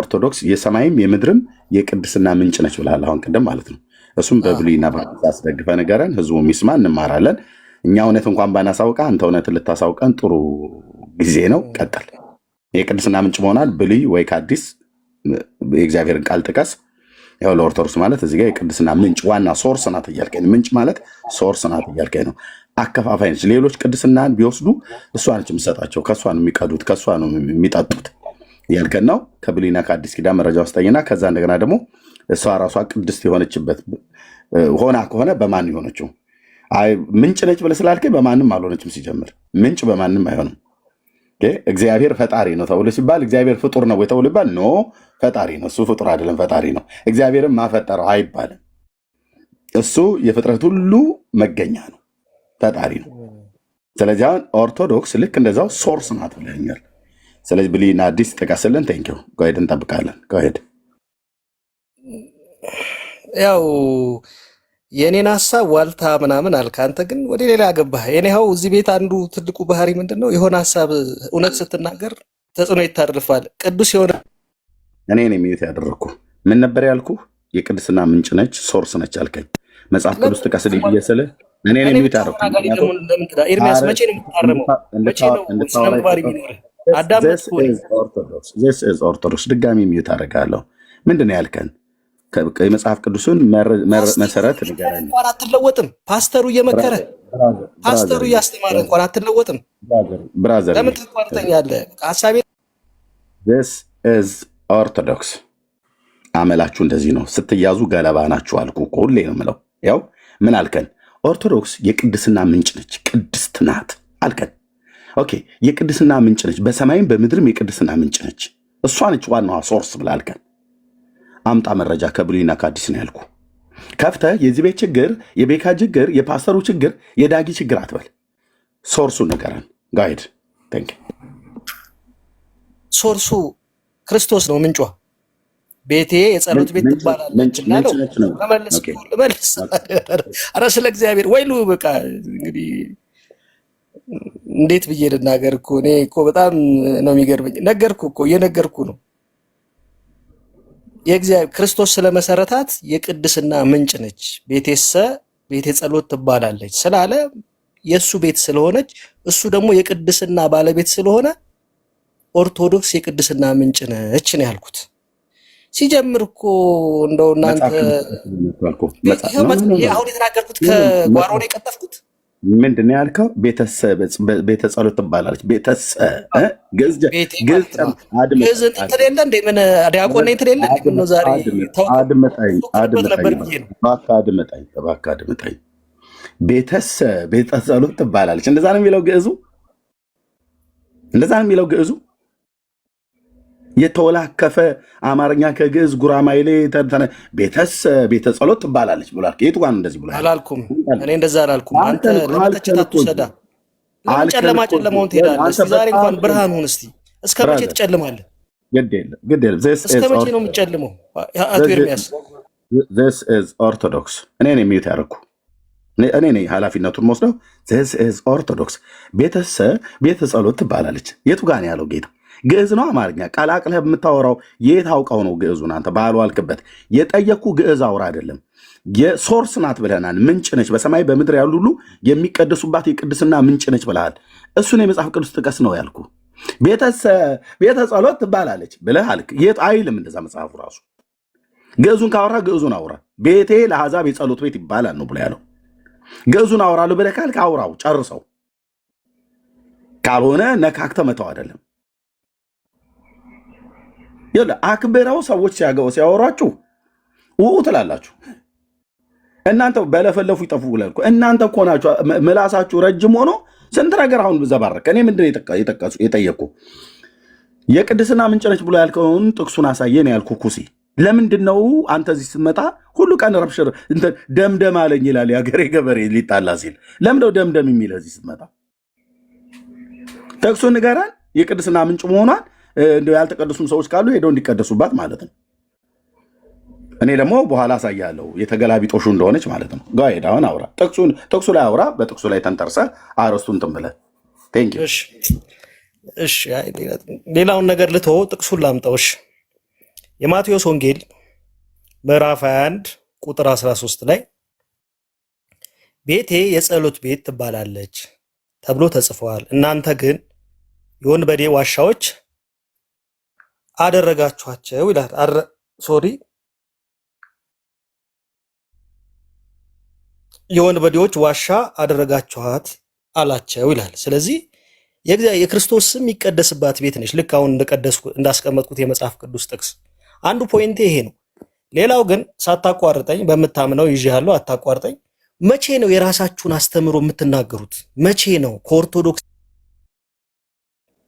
ኦርቶዶክስ የሰማይም የምድርም የቅድስና ምንጭ ነች ብለሃል አሁን ቅድም ማለት ነው። እሱም በብሉይና በሐዲስ አስደግፈ ንገረን፣ ህዝቡ የሚስማ እንማራለን። እኛ እውነት እንኳን ባናሳውቀ አንተ እውነትን ልታሳውቀን ጥሩ ጊዜ ነው። ቀጥል። የቅድስና ምንጭ መሆናል ብሉይ ወይ ከአዲስ የእግዚአብሔርን ቃል ጥቀስ። ያው ለኦርቶዶክስ ማለት እዚህ ጋር የቅድስና ምንጭ ዋና ሶርስ ናት እያልከኝ፣ ምንጭ ማለት ሶርስ ናት እያልከኝ ነው። አከፋፋይ ነች። ሌሎች ቅድስናን ቢወስዱ እሷ ነች የምትሰጣቸው፣ ከእሷ ነው የሚቀዱት፣ ከእሷ ነው የሚጠጡት እያልከን ነው። ከብሉይና ከአዲስ ኪዳን መረጃ ውስጠኝና ከዛ እንደገና ደግሞ እሷ ራሷ ቅድስት የሆነችበት ሆና ከሆነ በማን የሆነችው? ምንጭ ነች ብለህ ስላልከኝ በማንም አልሆነችም። ሲጀምር ምንጭ በማንም አይሆንም። እግዚአብሔር ፈጣሪ ነው ተብሎ ሲባል እግዚአብሔር ፍጡር ነው ወይ ተብሎ ይባል? ኖ ፈጣሪ ነው። እሱ ፍጡር አይደለም፣ ፈጣሪ ነው። እግዚአብሔርም ማፈጠረው አይባልም። እሱ የፍጥረት ሁሉ መገኛ ነው፣ ፈጣሪ ነው። ስለዚህ አሁን ኦርቶዶክስ ልክ እንደዛው ሶርስ ናት ብለኛል። ስለዚህ ብሉይና አዲስ ጥቀስልን። ቴንኪው ጎሄድ፣ እንጠብቃለን። ጎሄድ። ያው የኔን ሀሳብ ዋልታ ምናምን አልክ፣ አንተ ግን ወደ ሌላ ገባህ። የኔው እዚህ ቤት አንዱ ትልቁ ባህሪ ምንድን ነው? የሆነ ሀሳብ እውነት ስትናገር ተጽዕኖ ይታርፋል። ቅዱስ የሆነ እኔ ነኝ ሚዩት ያደረግኩ። ምን ነበር ያልኩ? የቅድስና ምንጭ ነች፣ ሶርስ ነች አልከኝ። መጽሐፍ ቅዱስ ጥቀስልኝ ብዬ ስልህ እኔ ነኝ ሚዩት ያደረግኩ። ኤርሚያስ መቼ ነው የምታረመው? መቼ ነው ስነ ምግባር የሚኖርህ? ኦርቶዶክስ ድጋሚ ሚዩት አደርጋለሁ። ምንድን ነው ያልከን? የመጽሐፍ ቅዱስን መሰረት ንገረን። እንኳን አትለወጥም። ፓስተሩ እየመከረ ፓስተሩ እያስተማረ እንኳን አትለወጥም። ብራዘር ለምን ትቋርጠኛለህ? ሀሳቤ ኦርቶዶክስ አመላችሁ እንደዚህ ነው። ስትያዙ ገለባ ናችሁ አልኩ እኮ ሁሌ ነው የምለው። ያው ምን አልከን? ኦርቶዶክስ የቅድስና ምንጭ ነች፣ ቅድስት ናት አልከን። ኦኬ፣ የቅድስና ምንጭ ነች፣ በሰማይም በምድርም የቅድስና ምንጭ ነች። እሷ ነች ዋናዋ ሶርስ ብለህ አልከን። አምጣ መረጃ ከብሉይና ከአዲስ ነው ያልኩ። ከፍተህ የዚህ ቤት ችግር፣ የቤካ ችግር፣ የፓስተሩ ችግር፣ የዳጊ ችግር አትበል። ሶርሱን ንገረን። ጋይድ ሶርሱ ክርስቶስ ነው። ምንጯ ቤቴ የጸሎት ቤት ትባላለች። መልስ ኧረ ስለ እግዚአብሔር ወይሉ በቃ እንግዲህ እንዴት ብዬ ልናገር እኮ እኔ እኮ በጣም ነው የሚገርመኝ። ነገርኩ እኮ እየነገርኩ ነው። የእግዚአብሔር ክርስቶስ ስለመሰረታት የቅድስና ምንጭ ነች። ቤቴሰ ቤቴ ጸሎት ትባላለች ስላለ የእሱ ቤት ስለሆነች እሱ ደግሞ የቅድስና ባለቤት ስለሆነ ኦርቶዶክስ የቅድስና ምንጭ ነች ነው ያልኩት። ሲጀምር እኮ እንደው እናንተ አሁን የተናገርኩት ከጓሮ ነው የቀጠፍኩት። ምንድን ነው ያልከው? ቤተ ጸሎት ትባላለች። ግዕዝ እንትን የለ እንደ ምን ዲያቆን እንትን የለ ምን ነው ዛሬ አድምጠኝ። ቤተ ጸሎት ትባላለች። እንደዛ ነው የሚለው ግዕዙ፣ እንደዛ ነው የሚለው ግዕዙ። የተወላከፈ አማርኛ ከግዕዝ ጉራማይሌ ቤተ ጸሎት ትባላለች ብሏል። የቱ ጋር እንደዚህ ብሏል? አላልኩም እኔ እንደዛ አላልኩም። አንተ ለመተቸት አትውሰዳ። ለምን ጨለማ ጨለማውን ትሄዳለህ? እስኪ ዛሬ እንኳን ብርሃን ሁን። እስኪ እስከ መቼ ትጨልማለህ? ግድ የለም እስከ መቼ ነው የምትጨልመው? አቶ ኤርሚያስ this is ኦርቶዶክስ። እኔ ነኝ የሚዩት ያደረኩ፣ እኔ ነኝ ኃላፊነቱን ወስደው። this is ኦርቶዶክስ ቤተ ጸሎት ትባላለች። የቱ ጋር ነው ያለው ጌታ? ግዕዝ ነው አማርኛ ቀላቅለህ የምታወራው የት አውቀው ነው ግዕዙን? አንተ ባሉ አልክበት። የጠየቅኩ ግዕዝ አውራ አይደለም። የሶርስ ናት ብለናል። ምንጭ ነች፣ በሰማይ በምድር ያሉ ሁሉ የሚቀደሱባት የቅድስና ምንጭ ነች ብለሃል። እሱን የመጽሐፍ ቅዱስ ጥቀስ ነው ያልኩ። ቤተ ጸሎት ትባላለች ብለህ አልክ። የት አይልም እንደዛ መጽሐፉ ራሱ። ግዕዙን ካወራ ግዕዙን አውራ። ቤቴ ለአሕዛብ የጸሎት ቤት ይባላል ነው ብሎ ያለው። ግዕዙን አውራለሁ ብለህ ካልክ አውራው ጨርሰው። ካልሆነ ነካክተ መተው አይደለም። አክብረው ሰዎች ሲያወሯችሁ ውኡ ትላላችሁ። እናንተ በለፈለፉ ይጠፉ ብለን እናንተ እኮ ናችሁ ምላሳችሁ ረጅም ሆኖ ስንት ነገር አሁን ዘባረቀ። እኔ ምንድን የጠየቅኩ የቅድስና ምንጭ ነች ብሎ ያልከውን ጥቅሱን አሳየን ያልኩ ኩሲ። ለምንድን ነው አንተ እዚህ ስትመጣ ሁሉ ቀን ረብሽር ደምደም አለኝ ይላል የሀገሬ ገበሬ ሊጣላ ሲል? ለምንድነው ደምደም የሚል እዚህ ስትመጣ? ጥቅሱን ንገረን የቅድስና ምንጭ መሆኗን። እንደው ያልተቀደሱም ሰዎች ካሉ ሄደው እንዲቀደሱባት ማለት ነው። እኔ ደግሞ በኋላ አሳያለሁ የተገላቢጦሹ እንደሆነች ማለት ነው። ጋር አሁን አውራ፣ ጥቅሱ ላይ አውራ። በጥቅሱ ላይ ተንተርሰህ አረስቱን እንትን ብለህ ቴንክ ዩ። እሺ ሌላውን ነገር ልተወው፣ ጥቅሱን ላምጣው። እሺ የማቴዎስ ወንጌል ምዕራፍ 21 ቁጥር 13 ላይ ቤቴ የጸሎት ቤት ትባላለች ተብሎ ተጽፏል፣ እናንተ ግን የወንበዴ ዋሻዎች አደረጋችኋቸው ይላል። የወንበዴዎች ዋሻ አደረጋችኋት አላቸው ይላል። ስለዚህ የክርስቶስ ስም የሚቀደስባት ቤት ነች። ልክ አሁን እንዳስቀመጥኩት የመጽሐፍ ቅዱስ ጥቅስ አንዱ ፖይንቴ ይሄ ነው። ሌላው ግን ሳታቋርጠኝ በምታምነው ይዤሃለሁ፣ አታቋርጠኝ። መቼ ነው የራሳችሁን አስተምሮ የምትናገሩት? መቼ ነው ከኦርቶዶክስ?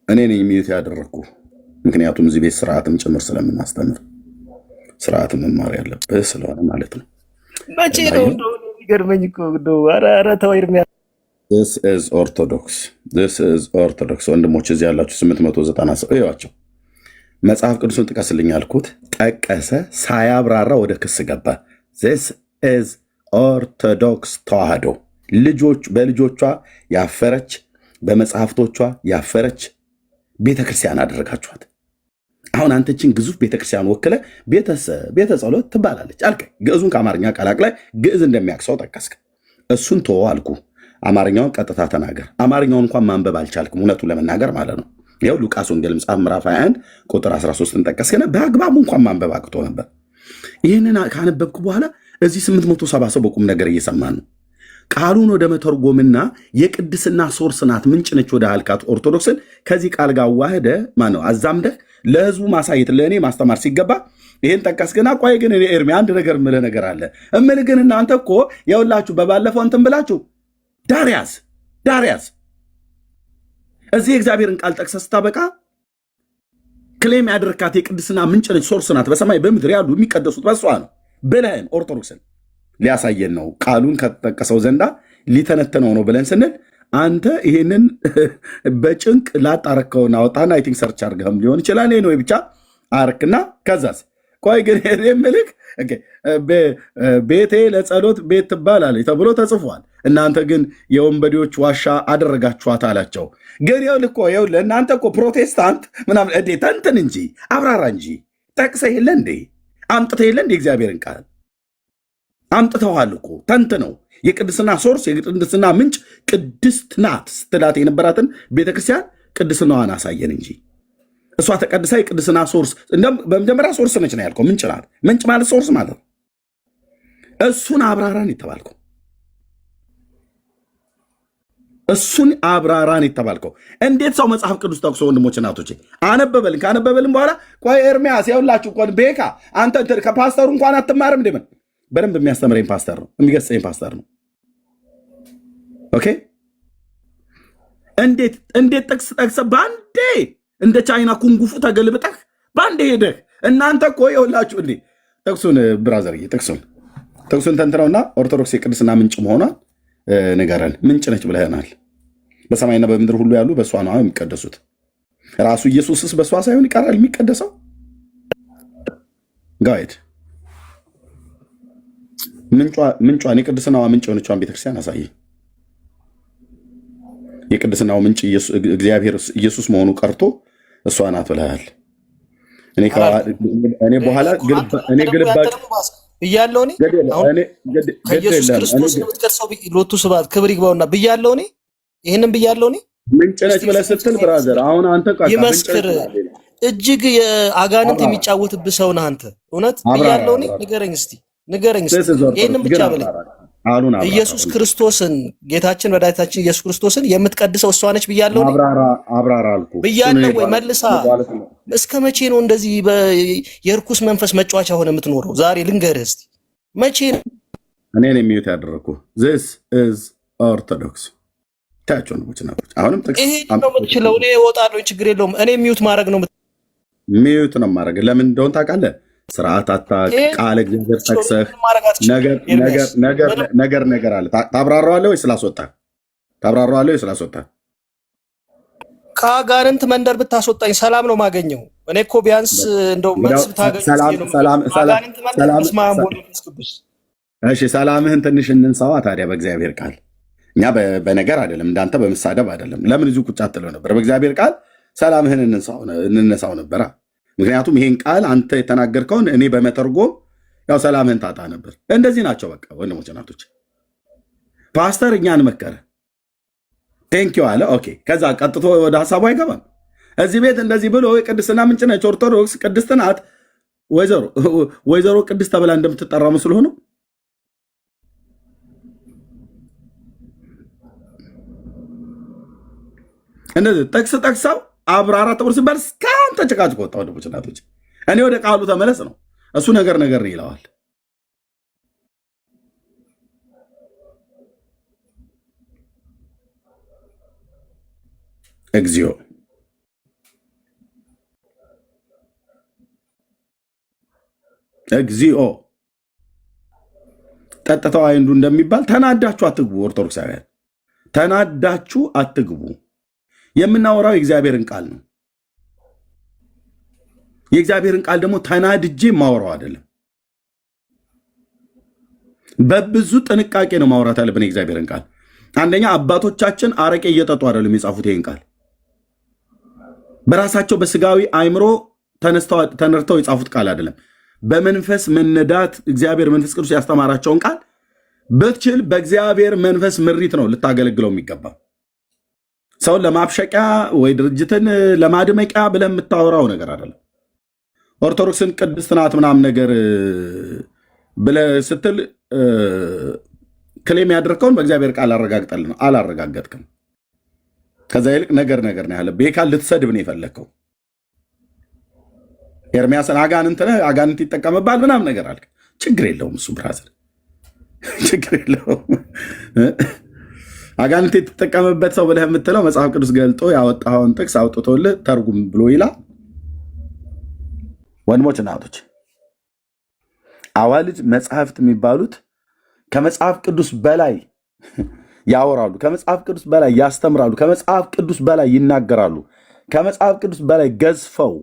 እኔ ነኝ ሚዩት ያደረግኩ፣ ምክንያቱም እዚህ ቤት ስርዓትም ጭምር ስለምናስተምር ስርዓትም መማር ያለብህ ስለሆነ ማለት ነው። መቼ ነው የሚገርመኝ እኮ ኧረ ተው ኤርሚያስ። This is Orthodox. This is Orthodox። ወንድሞች እዚህ ያላችሁ 890 ሰው እዩዋቸው። መጽሐፍ ቅዱስን ጥቀስልኝ አልኩት፣ ጠቀሰ፣ ሳያብራራ ወደ ክስ ገባ። This is Orthodox ተዋህዶ። በልጆቿ ያፈረች በመጽሐፍቶቿ ያፈረች ቤተክርስቲያን አደረጋችኋት። አሁን አንተችን ግዙፍ ቤተክርስቲያን ወክለ ቤተ ጸሎት ትባላለች አልከ። ግዕዙን ከአማርኛ ቀላቅላይ ግዕዝ እንደሚያቅሰው ጠቀስክ። እሱን ተወው አልኩ። አማርኛውን ቀጥታ ተናገር። አማርኛውን እንኳን ማንበብ አልቻልክም፣ እውነቱን ለመናገር ማለት ነው። ይኸው ሉቃስ ወንጌል መጽሐፍ ምዕራፍ 21 ቁጥር 13 ጠቀስከና በአግባቡ እንኳን ማንበብ አቅቶ ነበር። ይህንን ካነበብኩ በኋላ እዚህ 870 ሰው በቁም ነገር እየሰማን ነው። ቃሉን ወደ መተርጎምና የቅድስና ሶርስ ናት ምንጭ ነች ወደ አልካት ኦርቶዶክስን ከዚህ ቃል ጋር ዋህደ ማነው አዛምደህ ለህዝቡ ማሳየት ለእኔ ማስተማር ሲገባ ይህን ጠቀስክና፣ ቆይ ግን እኔ ኤርሚ አንድ ነገር እምልህ ነገር አለ እምልህ ግን እናንተ እኮ የውላችሁ በባለፈው እንትን ብላችሁ ዳርያስ እዚህ የእግዚአብሔርን ቃል ጠቅሰህ ስታበቃ ክሌም ያደርካት የቅድስና ምንጭ ነች ሶርስ ናት በሰማይ በምድር ያሉ የሚቀደሱት በሷ ነው ብለህን ኦርቶዶክስን ሊያሳየን ነው። ቃሉን ከተጠቀሰው ዘንዳ ሊተነተነው ነው ብለን ስንል አንተ ይሄንን በጭንቅ ላጣረከውና አወጣና አይ ቲንክ ሰርች አድርገህም ሊሆን ይችላል ነው ብቻ አርክና ከዛስ ቆይ ግን የምልክ ቤቴ ለጸሎት ቤት ትባላለች ተብሎ ተጽፏል፣ እናንተ ግን የወንበዴዎች ዋሻ አደረጋችኋት አላቸው። ግን ይኸውልህ እኮ ለእናንተ እኮ ፕሮቴስታንት ምናምን ተንትን እንጂ አብራራ እንጂ ጠቅሰህ የለ እንዴ አምጥተህ የለ እንዴ እግዚአብሔርን ቃል አምጥተዋል እኮ ተንትነው የቅድስና ሶርስ የቅድስና ምንጭ ቅድስት ናት ስትላት የነበራትን ቤተክርስቲያን ቅድስናዋን አሳየን እንጂ እሷ ተቀድሳ የቅድስና ሶርስ በመጀመሪያ ሶርስ ነች ነው ያልከው። ምንጭ ናት። ምንጭ ማለት ሶርስ ማለት ነው። እሱን አብራራን የተባልከው እንዴት ሰው መጽሐፍ ቅዱስ ጠቅሶ ወንድሞች እናቶቼ አነበበልን። ካነበበልን በኋላ ቆይ ኤርሚያስ ያውላችሁ ቆይ ቤካ አንተ ከፓስተሩ እንኳን አትማርም እንደምን በደንብ የሚያስተምረኝ ፓስተር ነው፣ የሚገስጸኝ ፓስተር ነው። ኦኬ እንዴት ጠቅሰ በአንዴ እንደ ቻይና ኩንጉፉ ተገልብጠህ በአንዴ ሄደህ እናንተ እኮ የውላችሁ እንዴ ጥቅሱን ብራዘርዬ ጥቅሱን ተንትነውና ኦርቶዶክስ የቅድስና ምንጭ መሆኗን ንገረን። ምንጭ ነች ብለህናል። በሰማይና በምድር ሁሉ ያሉ በእሷ ነው የሚቀደሱት። ራሱ ኢየሱስስ በእሷ ሳይሆን ይቀራል የሚቀደሰው። ጋይድ ምንጯን የቅድስናዋ ምንጭ የሆነቿን ቤተክርስቲያን አሳይ። የቅድስናው ምንጭ እግዚአብሔር ኢየሱስ መሆኑ ቀርቶ እሷ ናት ብለሃል። እኔ በኋላ ግልባጭ ብያለሁ። ከኢየሱስ ክርስቶስ የምትቀድሰው ሎቱ ስብሐት ክብር ይግባውና ብያለሁ። ይህንን ብያለሁ። ምንጭ ነች ብለህ ስትል ብራዘር አሁን አንተ ይመስክር እጅግ የአጋንንት የሚጫወትብህ ሰው ነህ አንተ። እውነት ብያለሁ። ንገረኝ እስቲ ይህንን ብቻ በለኝ። ኢየሱስ ክርስቶስን ጌታችን መድኃኒታችን ኢየሱስ ክርስቶስን የምትቀድሰው እሷ ነች ብያለሁ። አብራራ አልኩህ። ብያለሁ ወይ መልሳ። እስከ መቼ ነው እንደዚህ የርኩስ መንፈስ መጫወቻ ሆነ የምትኖረው? ዛሬ ልንገርህ እስቲ መቼ ነው? እኔ ነኝ ሚዩት ያደረግኩህ። This is Orthodox ታቸው ነው ብቻ ነው። አሁንም ይሄ ነው የምትችለው። እኔ እወጣለሁ፣ ችግር የለውም። እኔ ሚዩት ማድረግ ነው ማድረግ። ለምን እንደሆነ ታውቃለህ? ስርዓት አታውቅ። ቃል እግዚአብሔር ጠቅሰህ ነገር አለ። ታብራራዋለህ ወይ ስላስወጣህ? ከአጋንንት መንደር ብታስወጣኝ ሰላም ነው ማገኘው። እኔ እኮ ቢያንስ እንደው መልስ ብታገኝ ሰላምህን ትንሽ እንንሳዋ ታዲያ በእግዚአብሔር ቃል። እኛ በነገር አይደለም፣ እንዳንተ በመሳደብ አይደለም። ለምን እዚሁ ቁጭ አትለው ነበር? በእግዚአብሔር ቃል ሰላምህን እንነሳው ነበራ። ምክንያቱም ይሄን ቃል አንተ የተናገርከውን እኔ በመተርጎም ያው ሰላምህን ታጣ ነበር። እንደዚህ ናቸው በቃ ወንድሞች እናቶች። ፓስተር እኛን መከረ ቴንኪው አለ። ኦኬ ከዛ ቀጥቶ ወደ ሀሳቡ አይገባም። እዚህ ቤት እንደዚህ ብሎ የቅድስና ምንጭ ነች ኦርቶዶክስ ቅድስት ናት ወይዘሮ ቅድስት ተብላ እንደምትጠራ መስሎ ሆኖ እንደዚህ ጥቅስ ጠቅሰው አብራራ ተብሎ ሲባል እስካሁን ተጨቃጭቆ ወጣ። ወንድሞች እናቶች እኔ ወደ ቃሉ ተመለስ ነው እሱ ነገር ይለዋል። እግዚኦ እግዚኦ ጠጥተው አይንዱ እንደሚባል ተናዳችሁ አትግቡ። ኦርቶዶክሳውያን ተናዳችሁ አትግቡ። የምናወራው የእግዚአብሔርን ቃል ነው። የእግዚአብሔርን ቃል ደግሞ ተናድጄ ማወራው አይደለም። በብዙ ጥንቃቄ ነው ማውራት ያለብን የእግዚአብሔርን ቃል። አንደኛ አባቶቻችን አረቄ እየጠጡ አይደለም የጻፉት ይሄን ቃል። በራሳቸው በስጋዊ አእምሮ ተነድተው የጻፉት ቃል አይደለም። በመንፈስ መነዳት እግዚአብሔር መንፈስ ቅዱስ ያስተማራቸውን ቃል ብትችል በእግዚአብሔር መንፈስ ምሪት ነው ልታገለግለው የሚገባ። ሰውን ለማብሸቂያ ወይ ድርጅትን ለማድመቂያ ብለህ የምታወራው ነገር አይደለም። ኦርቶዶክስን ቅድስት ናት ምናምን ነገር ብለህ ስትል ክሌም ያደርከውን በእግዚአብሔር ቃል አረጋግጠል ነው። አላረጋገጥክም። ከዛ ይልቅ ነገር ነው ያለብህ። ይህ ቃል ልትሰድብ ነው የፈለግከው። ኤርሚያስን አጋንንት ነህ፣ አጋንንት ይጠቀምባል ምናምን ነገር አልክ። ችግር የለውም እሱ ብራዘር፣ ችግር የለውም። አጋንንት የተጠቀምበት ሰው ብለህ የምትለው መጽሐፍ ቅዱስ ገልጦ ያወጣኸውን ጥቅስ አውጥቶልህ ተርጉም ብሎ ይላል። ወንድሞች እናቶች፣ አዋልድ መጽሐፍት የሚባሉት ከመጽሐፍ ቅዱስ በላይ ያወራሉ፣ ከመጽሐፍ ቅዱስ በላይ ያስተምራሉ፣ ከመጽሐፍ ቅዱስ በላይ ይናገራሉ፣ ከመጽሐፍ ቅዱስ በላይ ገዝፈው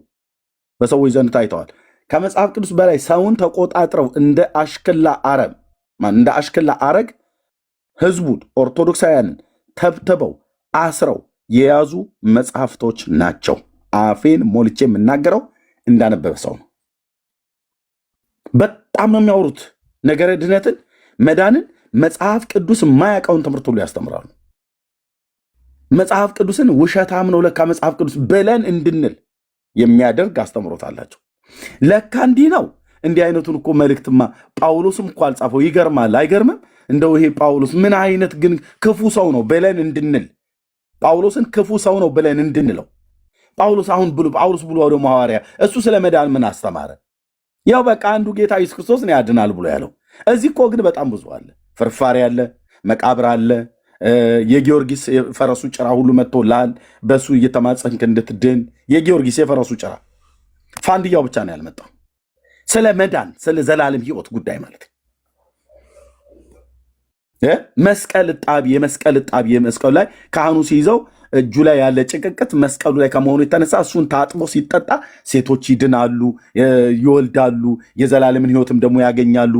በሰዎች ዘንድ ታይተዋል። ከመጽሐፍ ቅዱስ በላይ ሰውን ተቆጣጥረው እንደ አሽክላ አረግ ህዝቡን ኦርቶዶክሳውያንን ተብትበው አስረው የያዙ መጽሐፍቶች ናቸው። አፌን ሞልቼ የምናገረው እንዳነበበ ሰው ነው። በጣም ነው የሚያወሩት ነገረ ድነትን፣ መዳንን። መጽሐፍ ቅዱስ የማያውቀውን ትምህርት ሁሉ ያስተምራሉ። መጽሐፍ ቅዱስን ውሸታም ነው ለካ መጽሐፍ ቅዱስ ብለን እንድንል የሚያደርግ አስተምሮት አላቸው። ለካ እንዲህ ነው። እንዲህ አይነቱን እኮ መልእክትማ ጳውሎስም እኮ አልጻፈው። ይገርማል አይገርምም? እንደው ይሄ ጳውሎስ ምን አይነት ግን ክፉ ሰው ነው ብለን እንድንል፣ ጳውሎስን ክፉ ሰው ነው ብለን እንድንለው። ጳውሎስ ብሎ ደግሞ ሐዋርያ እሱ ስለ መዳን ምን አስተማረ? ያው በቃ አንዱ ጌታ ኢየሱስ ክርስቶስ ነው ያድናል ብሎ ያለው። እዚህ እኮ ግን በጣም ብዙ አለ። ፍርፋሪ አለ፣ መቃብር አለ። የጊዮርጊስ የፈረሱ ጭራ ሁሉ መጥቶልሃል፣ በሱ እየተማጸንክ እንድትድን። የጊዮርጊስ የፈረሱ ጭራ ፋንድያው ብቻ ነው ያልመጣው። ስለ መዳን ስለ ዘላለም ሕይወት ጉዳይ ማለት መስቀል እጣቢ የመስቀሉ ላይ ካህኑ ሲይዘው እጁ ላይ ያለ ጭቅቅት መስቀሉ ላይ ከመሆኑ የተነሳ እሱን ታጥቦ ሲጠጣ ሴቶች ይድናሉ፣ ይወልዳሉ፣ የዘላለምን ሕይወትም ደግሞ ያገኛሉ።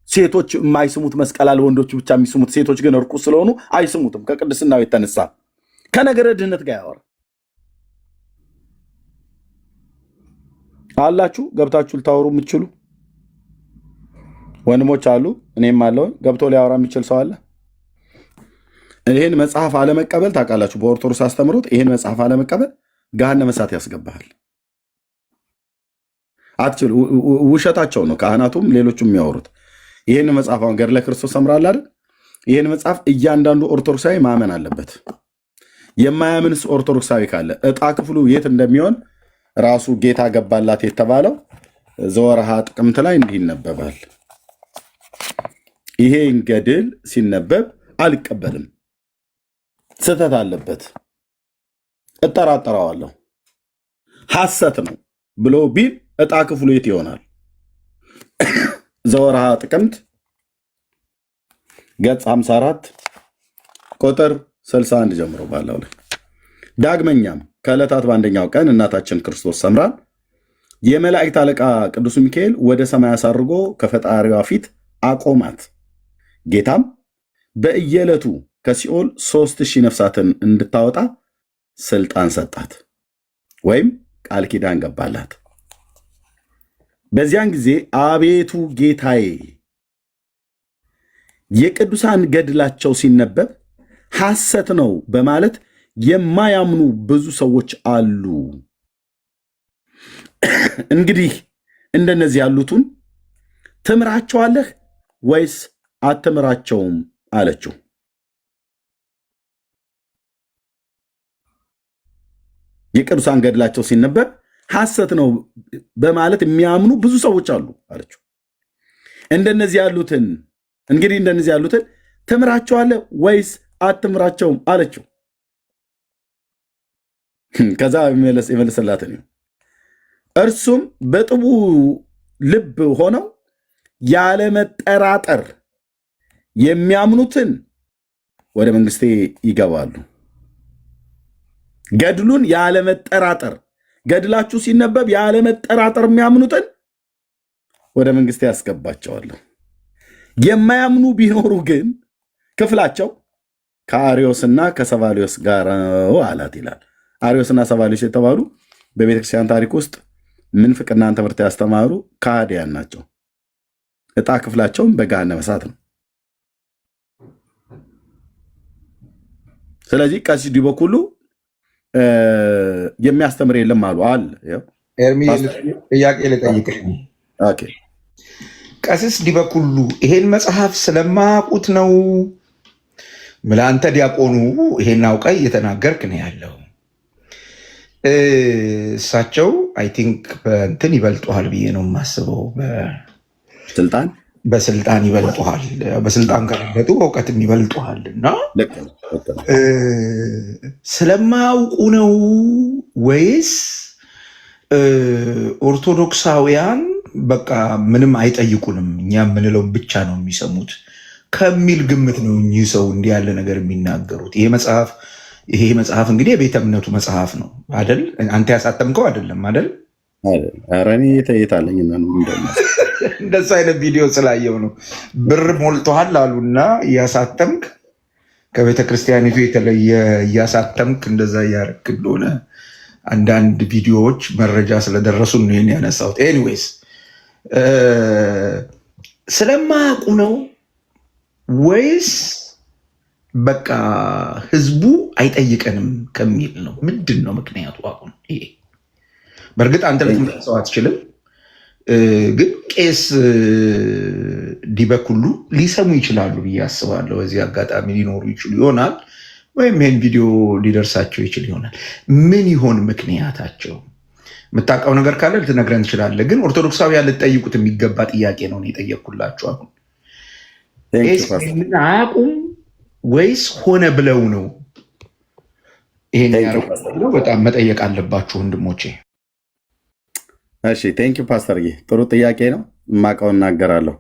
ሴቶች የማይስሙት መስቀል አለ፣ ወንዶች ብቻ የሚስሙት። ሴቶች ግን እርኩስ ስለሆኑ አይስሙትም። ከቅድስናው የተነሳ ከነገረ ድህነት ጋር ያወራ አላችሁ። ገብታችሁ ልታወሩ የምትችሉ ወንድሞች አሉ፣ እኔም አለውን። ገብቶ ሊያወራ የሚችል ሰው አለ? ይህን መጽሐፍ አለመቀበል ታውቃላችሁ፣ በኦርቶዶክስ አስተምሮት ይህን መጽሐፍ አለመቀበል ገሃነመ እሳት ያስገባሃል። አትችሉ። ውሸታቸው ነው ካህናቱም ሌሎቹም የሚያወሩት። ይህን መጽሐፍ አሁን ገድለ ክርስቶስ ሰምራል አይደል? ይህን መጽሐፍ እያንዳንዱ ኦርቶዶክሳዊ ማመን አለበት። የማያምንስ ኦርቶዶክሳዊ ካለ ዕጣ ክፍሉ የት እንደሚሆን ራሱ ጌታ ገባላት የተባለው ዘወርሃ ጥቅምት ላይ እንዲህ ይነበባል። ይሄን ገድል ሲነበብ አልቀበልም፣ ስህተት አለበት፣ እጠራጠረዋለሁ፣ ሐሰት ነው ብሎ ቢል ዕጣ ክፍሉ የት ይሆናል? ዘወርሃ ጥቅምት ገጽ 54 ቁጥር 61 ጀምሮ ባለው ላይ ዳግመኛም ከዕለታት በአንደኛው ቀን እናታችን ክርስቶስ ሰምራን የመላእክት አለቃ ቅዱስ ሚካኤል ወደ ሰማይ አሳርጎ ከፈጣሪዋ ፊት አቆማት። ጌታም በየዕለቱ ከሲኦል 3000 ነፍሳትን እንድታወጣ ስልጣን ሰጣት፣ ወይም ቃል ኪዳን ገባላት። በዚያን ጊዜ አቤቱ ጌታዬ የቅዱሳን ገድላቸው ሲነበብ ሐሰት ነው በማለት የማያምኑ ብዙ ሰዎች አሉ። እንግዲህ እንደነዚህ ያሉትን ትምራቸዋለህ ወይስ አትምራቸውም አለችው። የቅዱሳን ገድላቸው ሲነበብ ሐሰት ነው በማለት የሚያምኑ ብዙ ሰዎች አሉ አለችው። እንደነዚህ ያሉትን ትምራቸዋለህ ወይስ አትምራቸውም አለችው። ከዛ የመለሰላትን እርሱም በጥቡ ልብ ሆነው ያለመጠራጠር የሚያምኑትን ወደ መንግስቴ ይገባሉ። ገድሉን ያለመጠራጠር፣ ገድላችሁ ሲነበብ ያለመጠራጠር የሚያምኑትን ወደ መንግስቴ ያስገባቸዋለሁ። የማያምኑ ቢኖሩ ግን ክፍላቸው ከአርዮስና ከሰባሊዮስ ጋር ነው አላት ይላል። አርዮስና ሰባሊዮስ የተባሉ በቤተክርስቲያን ታሪክ ውስጥ ምንፍቅናን ትምህርት ያስተማሩ ከሃዲያን ናቸው። ዕጣ ክፍላቸውም በገሃነመ እሳት ነው። ስለዚህ ቀሲስ ዲበኩሉ የሚያስተምር የለም አሉ አለ። ኤርሚ ጥያቄ ልጠይቅህ። ቀሲስ ዲበኩሉ ይሄን መጽሐፍ ስለማያውቁት ነው አንተ ዲያቆኑ ይሄን አውቀህ እየተናገርክ ነው ያለው? እሳቸው አይ ቲንክ በእንትን ይበልጡሃል ብዬ ነው የማስበው። በስልጣን ይበልጡሃል። በስልጣን ከረገጡ በእውቀትም ይበልጡሃል። እና ስለማያውቁ ነው ወይስ ኦርቶዶክሳውያን በቃ ምንም አይጠይቁንም እኛ የምንለውን ብቻ ነው የሚሰሙት ከሚል ግምት ነው እኚህ ሰው እንዲህ ያለ ነገር የሚናገሩት? ይሄ መጽሐፍ እንግዲህ የቤተ እምነቱ መጽሐፍ ነው አይደል? አንተ ያሳተምከው አይደለም አይደል? ረኔ የተየታለኝ እንደሱ አይነት ቪዲዮ ስላየው ነው። ብር ሞልቶሃል አሉና እያሳተምክ ከቤተ ክርስቲያኒቱ የተለየ እያሳተምክ እንደዛ እያረክ እንደሆነ አንዳንድ ቪዲዮዎች መረጃ ስለደረሱ ነው ይሄን ያነሳሁት። ኤኒዌይስ ስለማያውቁ ነው ወይስ በቃ ህዝቡ አይጠይቀንም ከሚል ነው? ምንድን ነው ምክንያቱ? አሁን ይሄ በእርግጥ አንተ ልትመልሰው አትችልም፣ ግን ቄስ ዲበኩሉ ሊሰሙ ይችላሉ ብዬ አስባለሁ። በዚህ አጋጣሚ ሊኖሩ ይችሉ ይሆናል፣ ወይም ይህን ቪዲዮ ሊደርሳቸው ይችል ይሆናል። ምን ይሆን ምክንያታቸው? የምታውቀው ነገር ካለ ልትነግረን ትችላለህ። ግን ኦርቶዶክሳውያን ልትጠይቁት የሚገባ ጥያቄ ነው የጠየቅኩላችሁ። አሁን አያውቁም ወይስ ሆነ ብለው ነው ይሄን ያደረጉት? በጣም መጠየቅ አለባችሁ ወንድሞቼ። እሺ ቴንኪው ፓስተር፣ ጥሩ ጥያቄ ነው። የማውቀው እናገራለሁ።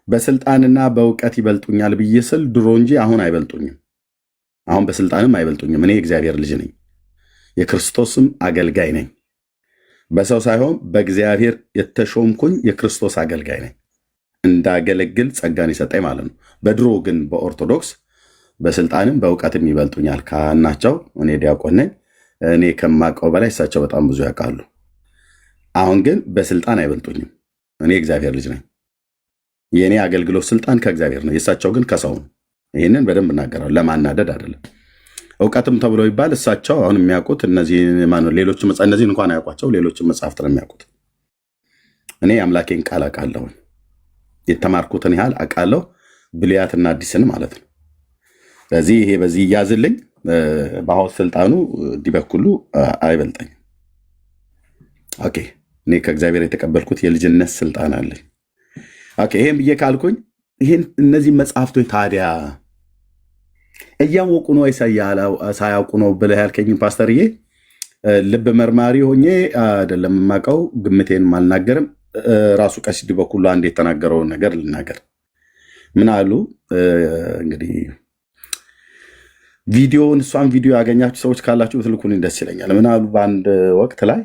በስልጣንና በእውቀት ይበልጡኛል ብዬ ስል ድሮ እንጂ አሁን አይበልጡኝም። አሁን በስልጣንም አይበልጡኝም። እኔ የእግዚአብሔር ልጅ ነኝ፣ የክርስቶስም አገልጋይ ነኝ። በሰው ሳይሆን በእግዚአብሔር የተሾምኩኝ የክርስቶስ አገልጋይ ነኝ። እንዳገለግል ጸጋን ይሰጠኝ ማለት ነው። በድሮ ግን በኦርቶዶክስ በስልጣንም በእውቀትም ይበልጡኛል። ካህን ናቸው፣ እኔ ዲያቆን ነኝ። እኔ ከማውቀው በላይ እሳቸው በጣም ብዙ ያውቃሉ። አሁን ግን በስልጣን አይበልጡኝም። እኔ እግዚአብሔር ልጅ ነኝ። የእኔ አገልግሎት ስልጣን ከእግዚአብሔር ነው፣ የእሳቸው ግን ከሰው ነው። ይህንን በደንብ እናገራለሁ፣ ለማናደድ አይደለም። እውቀትም ተብሎ ይባል እሳቸው አሁን የሚያውቁት ሌሎች እነዚህን እንኳን አያውቋቸው፣ ሌሎችን መጽሐፍት ነው የሚያውቁት። እኔ አምላኬን ቃል አውቃለሁ፣ የተማርኩትን ያህል አውቃለሁ፣ ብሉያትና አዲስን ማለት ነው። ስለዚህ ይሄ በዚህ እያዝልኝ። በአሁን ስልጣኑ ዲበኩሉ አይበልጠኝም። ኦኬ፣ እኔ ከእግዚአብሔር የተቀበልኩት የልጅነት ስልጣን አለኝ። ኦኬ፣ ይሄን ብዬ ካልኩኝ እነዚህ መጽሐፍቶች ታዲያ እያወቁ ነው ሳያውቁ ነው ብለህ ያልከኝ ፓስተርዬ፣ ልብ መርማሪ ሆኜ አይደለም የማውቀው፣ ግምቴን አልናገርም። ራሱ ቀሲስ ዲበኩሉ አንድ የተናገረውን ነገር ልናገር። ምን አሉ እንግዲህ እሷን ቪዲዮ ያገኛችሁ ሰዎች ካላችሁ ትልኩልኝ ደስ ይለኛል። ምን አሉ በአንድ ወቅት ላይ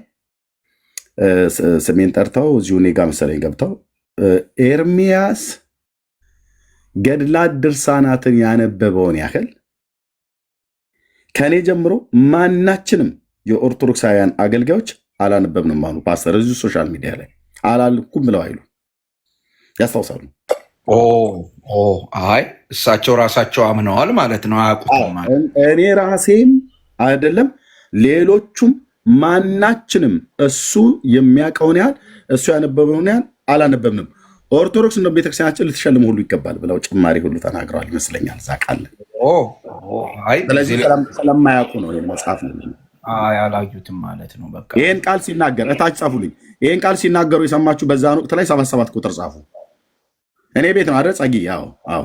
ስሜን ጠርተው እዚሁ እኔ ጋ መሰለኝ ገብተው ኤርሚያስ ገድላት ድርሳናትን ያነበበውን ያህል ከኔ ጀምሮ ማናችንም የኦርቶዶክሳውያን አገልጋዮች አላነበብንም አሉ ፓስተር። እዚሁ ሶሻል ሚዲያ ላይ አላልኩም ብለው አይሉ ያስታውሳሉ። አይ እሳቸው ራሳቸው አምነዋል ማለት ነው። አያውቁትም ማለት እኔ ራሴም አይደለም ሌሎቹም ማናችንም እሱ የሚያውቀውን ያህል እሱ ያነበበውን ያህል አላነበብንም። ኦርቶዶክስ እንደ ቤተክርስቲያናችን ልትሸልም ሁሉ ይገባል ብለው ጭማሪ ሁሉ ተናግረዋል ይመስለኛል። ዛቃለ ስለዚህ ስለማያውቁ ነው መጽሐፍ ነው ያላዩትም ማለት ነው። በቃ ይህን ቃል ሲናገር እታች ጻፉልኝ። ይህን ቃል ሲናገሩ የሰማችሁ በዛን ወቅት ላይ 77 ቁጥር ጻፉ። እኔ ቤት ነው አይደል ጸጊ? አዎ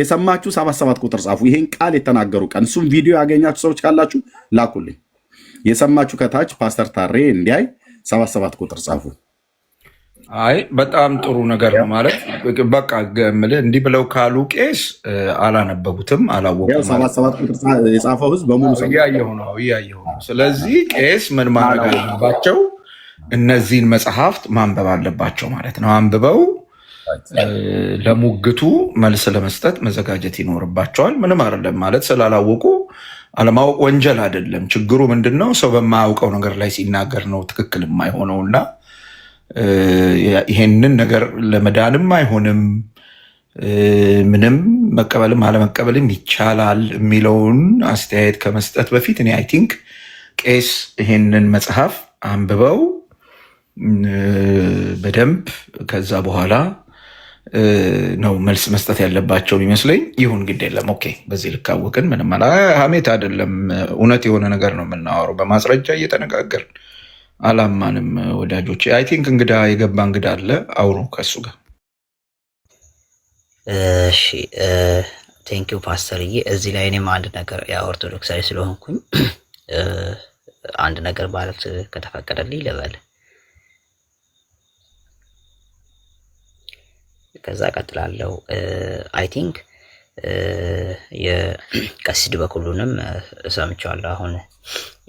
የሰማችሁ 77 ቁጥር ጻፉ። ይህን ቃል የተናገሩ ቀን እሱም ቪዲዮ ያገኛችሁ ሰዎች ካላችሁ ላኩልኝ። የሰማችሁ ከታች ፓስተር ታሬ እንዲያይ 77 ቁጥር ጻፉ። አይ በጣም ጥሩ ነገር ነው ማለት በቃ እንዲህ ብለው ካሉ ቄስ አላነበቡትም፣ አላወቁም። 77 ቁጥር የጻፈው ህዝብ በሙሉ እያየሁ ነው። ስለዚህ ቄስ ምን ማድረግ አለባቸው? እነዚህን መጽሐፍት ማንበብ አለባቸው ማለት ነው። አንብበው ለሙግቱ መልስ ለመስጠት መዘጋጀት ይኖርባቸዋል። ምንም አይደለም ማለት ስላላወቁ አለማወቅ ወንጀል አይደለም። ችግሩ ምንድን ነው? ሰው በማያውቀው ነገር ላይ ሲናገር ነው ትክክል የማይሆነውና ይሄንን ነገር ለመዳንም አይሆንም ምንም መቀበልም አለመቀበልም ይቻላል የሚለውን አስተያየት ከመስጠት በፊት እኔ አይ ቲንክ ቄስ ይሄንን መጽሐፍ አንብበው በደንብ ከዛ በኋላ ነው መልስ መስጠት ያለባቸው ይመስለኝ። ይሁን ግድ የለም ኦኬ፣ በዚህ ልካወቅን ምንም ሀሜት አይደለም። እውነት የሆነ ነገር ነው የምናወራው፣ በማስረጃ እየተነጋገርን አላማንም። ወዳጆች አይ ቲንክ እንግዳ የገባ እንግዳ አለ፣ አውሩ ከሱ ጋር። እሺ ቴንኪዩ ፓስተርዬ። እዚህ ላይ እኔም አንድ ነገር ኦርቶዶክሳዊ ስለሆንኩኝ አንድ ነገር ማለት ከተፈቀደልኝ ልበል። ከዛ ቀጥላለሁ። አይ ቲንክ የቀሲስ በኩሉንም ሰምቼዋለሁ። አሁን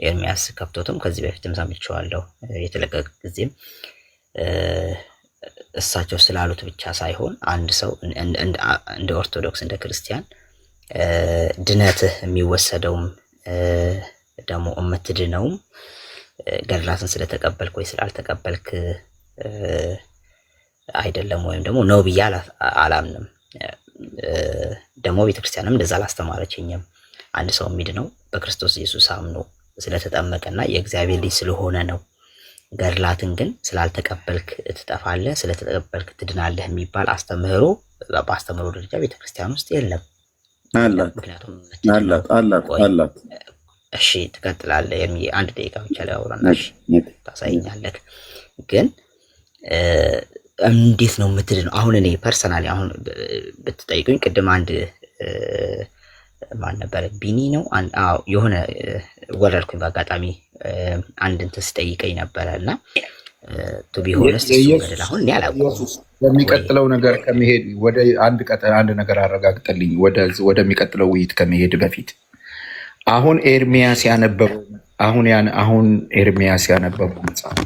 ኤርሚያስ ከፍቶትም ከዚህ በፊትም ሰምቼዋለሁ። የተለቀቀ ጊዜም እሳቸው ስላሉት ብቻ ሳይሆን አንድ ሰው እንደ ኦርቶዶክስ እንደ ክርስቲያን ድነትህ የሚወሰደውም ደግሞ የምትድነውም ገድላትን ስለተቀበልክ ወይ ስላልተቀበልክ አይደለም፣ ወይም ደግሞ ነው ብዬ አላምንም። ደግሞ ቤተክርስቲያንም እንደዛ አላስተማረችኝም። አንድ ሰው የሚድነው በክርስቶስ ኢየሱስ አምኖ ስለተጠመቀና የእግዚአብሔር ልጅ ስለሆነ ነው። ገድላትን ግን ስላልተቀበልክ ትጠፋለህ፣ ስለተቀበልክ ትድናለህ የሚባል አስተምህሮ በአስተምህሮ ደረጃ ቤተክርስቲያን ውስጥ የለም። ምክንያቱም አላት። እሺ ትቀጥላለህ። አንድ ደቂቃ ብቻ ላይ አውራና ታሳይኛለህ። ግን እንዴት ነው የምትድነው? አሁን እኔ ፐርሰናሊ አሁን ብትጠይቁኝ ቅድም አንድ ማን ነበረ ቢኒ ነው የሆነ ወረድኩኝ በአጋጣሚ አንድ እንትን ስጠይቀኝ ነበረ እና ቱ ቢሆንስ ገድል አሁን እኔ አላውቅም። በሚቀጥለው ነገር ከመሄድ ወደ አንድ ነገር አረጋግጠልኝ። ወደሚቀጥለው ውይይት ከመሄድ በፊት አሁን ኤርሚያስ ያነበበው መጽሐፍ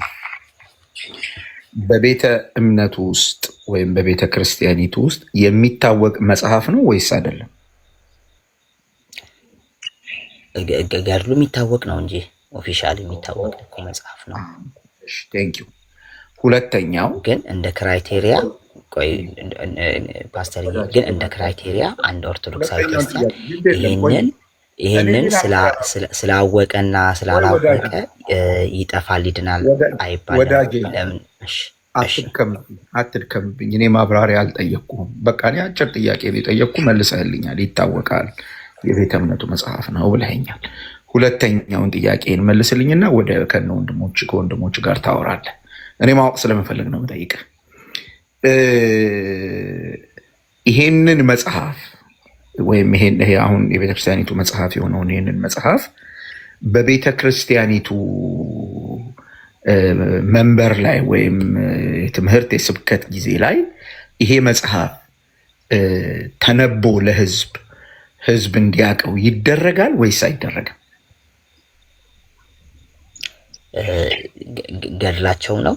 በቤተ እምነቱ ውስጥ ወይም በቤተ ክርስቲያኒቱ ውስጥ የሚታወቅ መጽሐፍ ነው ወይስ አይደለም? ገድሉ የሚታወቅ ነው እንጂ ኦፊሻል የሚታወቅ እኮ መጽሐፍ ነው። ቴንክ ዩ። ሁለተኛው ግን እንደ ክራይቴሪያ ፓስተር ግን እንደ ክራይቴሪያ አንድ ኦርቶዶክሳዊ ክርስቲያን ይሄንን ስላወቀና ስላላወቀ ይጠፋል ይድናል አይባልም። ለምን? አትድከምብኝ። እኔ ማብራሪያ አልጠየቅኩም። በቃ እኔ አጭር ጥያቄ ነው የጠየቅኩ፣ መልሰህልኛል። ይታወቃል የቤተ እምነቱ መጽሐፍ ነው ብለኸኛል። ሁለተኛውን ጥያቄን መልስልኝና ከወንድሞች ጋር ታወራለህ። እኔ ማወቅ ስለምፈልግ ነው የምጠይቅህ። ይሄንን መጽሐፍ ወይም ይሄ አሁን የቤተክርስቲያኒቱ መጽሐፍ የሆነውን ይህንን መጽሐፍ በቤተ ክርስቲያኒቱ መንበር ላይ ወይም የትምህርት የስብከት ጊዜ ላይ ይሄ መጽሐፍ ተነቦ ህዝብ እንዲያውቀው ይደረጋል ወይስ አይደረግም? ገድላቸው ነው።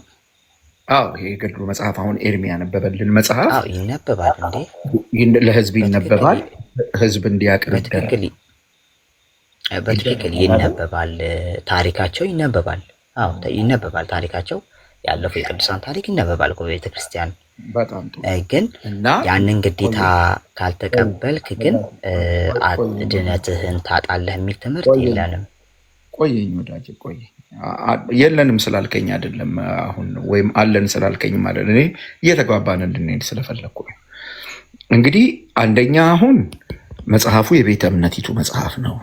አዎ ይሄ ገድሉ መጽሐፍ አሁን ኤርሚ ያነበበልን መጽሐፍ ይነበባል እንዴ? ለህዝብ ይነበባል። ህዝብ እንዲያውቅ በትክክል ይነበባል። ታሪካቸው ይነበባል። አዎ ይነበባል። ታሪካቸው ያለፉ የቅዱሳን ታሪክ ይነበባል እኮ በቤተክርስቲያን። በጣም ጥሩ ግን እና ያንን ግዴታ ካልተቀበልክ ግን ድነትህን ታጣለህ የሚል ትምህርት የለንም። ቆየኝ ወዳጅ ቆየኝ። የለንም ስላልከኝ አይደለም አሁን፣ ወይም አለን ስላልከኝም አይደለም። እኔ እየተግባባን እንድንሄድ ስለፈለግኩ ነው። እንግዲህ አንደኛ አሁን መጽሐፉ የቤተ እምነቲቱ መጽሐፍ ነው፣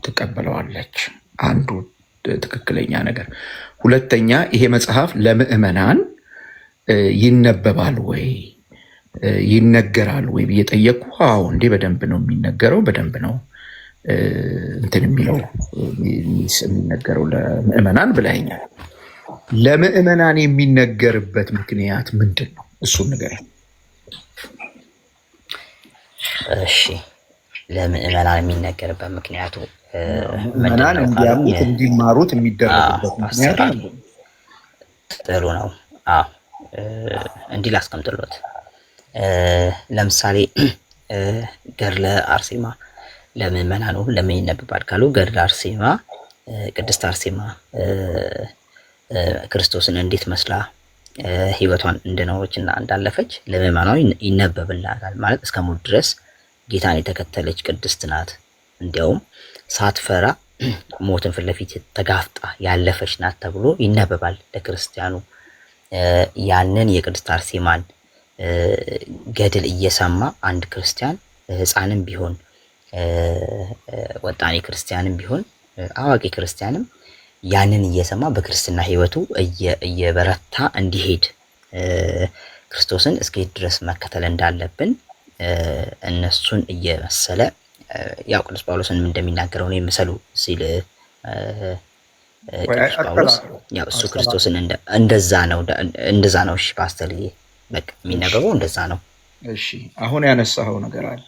ትቀበለዋለች። አንዱ ትክክለኛ ነገር። ሁለተኛ ይሄ መጽሐፍ ለምዕመናን ይነበባል ወይ ይነገራል ወይ ብዬ ጠየቅኩ። አዎ እንዴ በደንብ ነው የሚነገረው፣ በደንብ ነው እንትን የሚለው የሚነገረው ለምዕመናን ብለኸኛል። ለምዕመናን የሚነገርበት ምክንያት ምንድን ነው? እሱን ንገረኝ። እሺ ለምዕመናን የሚነገርበት ምክንያቱ ምዕመናን እንዲያምኑት እንዲማሩት የሚደረግበት ምክንያት ጥሩ ነው። አዎ እንዲህ ላስቀምጥሎት። ለምሳሌ ገድለ አርሴማ ለምዕመናኑ ለምን ይነበባል ካሉ ገድለ አርሴማ ቅድስት አርሴማ ክርስቶስን እንዴት መስላ ሕይወቷን እንደኖረች እና እንዳለፈች ለምዕመናኑ ይነበብላታል። ማለት እስከ ሞት ድረስ ጌታን የተከተለች ቅድስት ናት። እንዲያውም ሳትፈራ ሞትን ፊት ለፊት ተጋፍጣ ያለፈች ናት ተብሎ ይነበባል ለክርስቲያኑ። ያንን የቅድስት አርሴማን ገድል እየሰማ አንድ ክርስቲያን ሕፃንም ቢሆን ወጣኔ ክርስቲያንም ቢሆን አዋቂ ክርስቲያንም ያንን እየሰማ በክርስትና ሕይወቱ እየበረታ እንዲሄድ ክርስቶስን እስከ ድረስ መከተል እንዳለብን እነሱን እየመሰለ ያው ቅዱስ ጳውሎስንም እንደሚናገረው ነው የምሰሉ ሲል ቅዱስ ጳውሎስ ያው እሱ ክርስቶስን እንደዛ ነው። እሺ ፓስተር በቃ የሚነበበው እንደዛ ነው። እሺ አሁን ያነሳኸው ነገር አለ።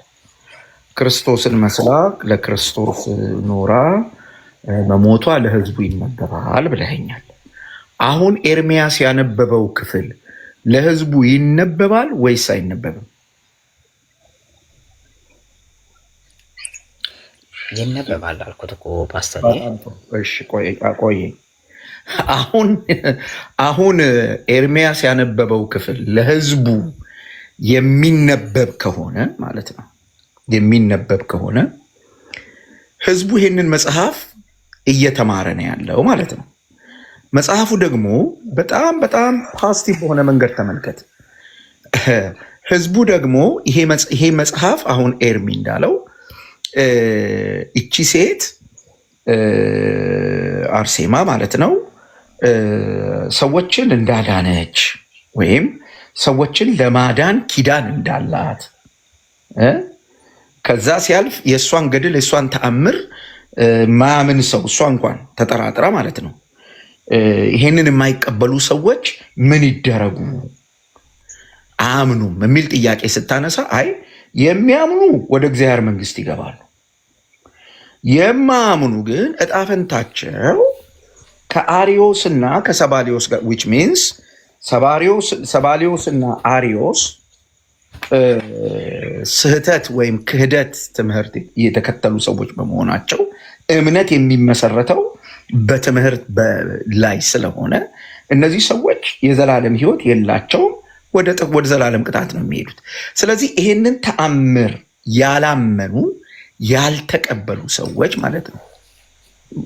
ክርስቶስን መስላ ለክርስቶስ ኖራ መሞቷ ለሕዝቡ ይነበባል ብለኸኛል። አሁን ኤርሚያስ ያነበበው ክፍል ለሕዝቡ ይነበባል ወይስ አይነበብም? ይነበባል አልኩት እኮ ፓስተር። እሺ ቆይ አሁን ኤርሚያስ ያነበበው ክፍል ለሕዝቡ የሚነበብ ከሆነ ማለት ነው፣ የሚነበብ ከሆነ ሕዝቡ ይሄንን መጽሐፍ እየተማረ ነው ያለው ማለት ነው። መጽሐፉ ደግሞ በጣም በጣም ፖዚቲቭ በሆነ መንገድ ተመልከት። ሕዝቡ ደግሞ ይሄ መጽሐፍ አሁን ኤርሚ እንዳለው እቺ ሴት አርሴማ ማለት ነው ሰዎችን እንዳዳነች ወይም ሰዎችን ለማዳን ኪዳን እንዳላት ከዛ ሲያልፍ የእሷን ገድል የእሷን ተአምር ማያምን ሰው እሷ እንኳን ተጠራጥራ ማለት ነው ይሄንን የማይቀበሉ ሰዎች ምን ይደረጉ አያምኑም የሚል ጥያቄ ስታነሳ አይ የሚያምኑ ወደ እግዚአብሔር መንግስት ይገባሉ፣ የማያምኑ ግን ዕጣ ፈንታቸው ከአሪዮስና ከሰባሊዮስ ጋር which means ሰባሊዮስና አሪዮስ ስህተት ወይም ክህደት ትምህርት የተከተሉ ሰዎች በመሆናቸው እምነት የሚመሰረተው በትምህርት ላይ ስለሆነ እነዚህ ሰዎች የዘላለም ሕይወት የላቸውም፣ ወደ ዘላለም ቅጣት ነው የሚሄዱት። ስለዚህ ይሄንን ተአምር ያላመኑ ያልተቀበሉ ሰዎች ማለት ነው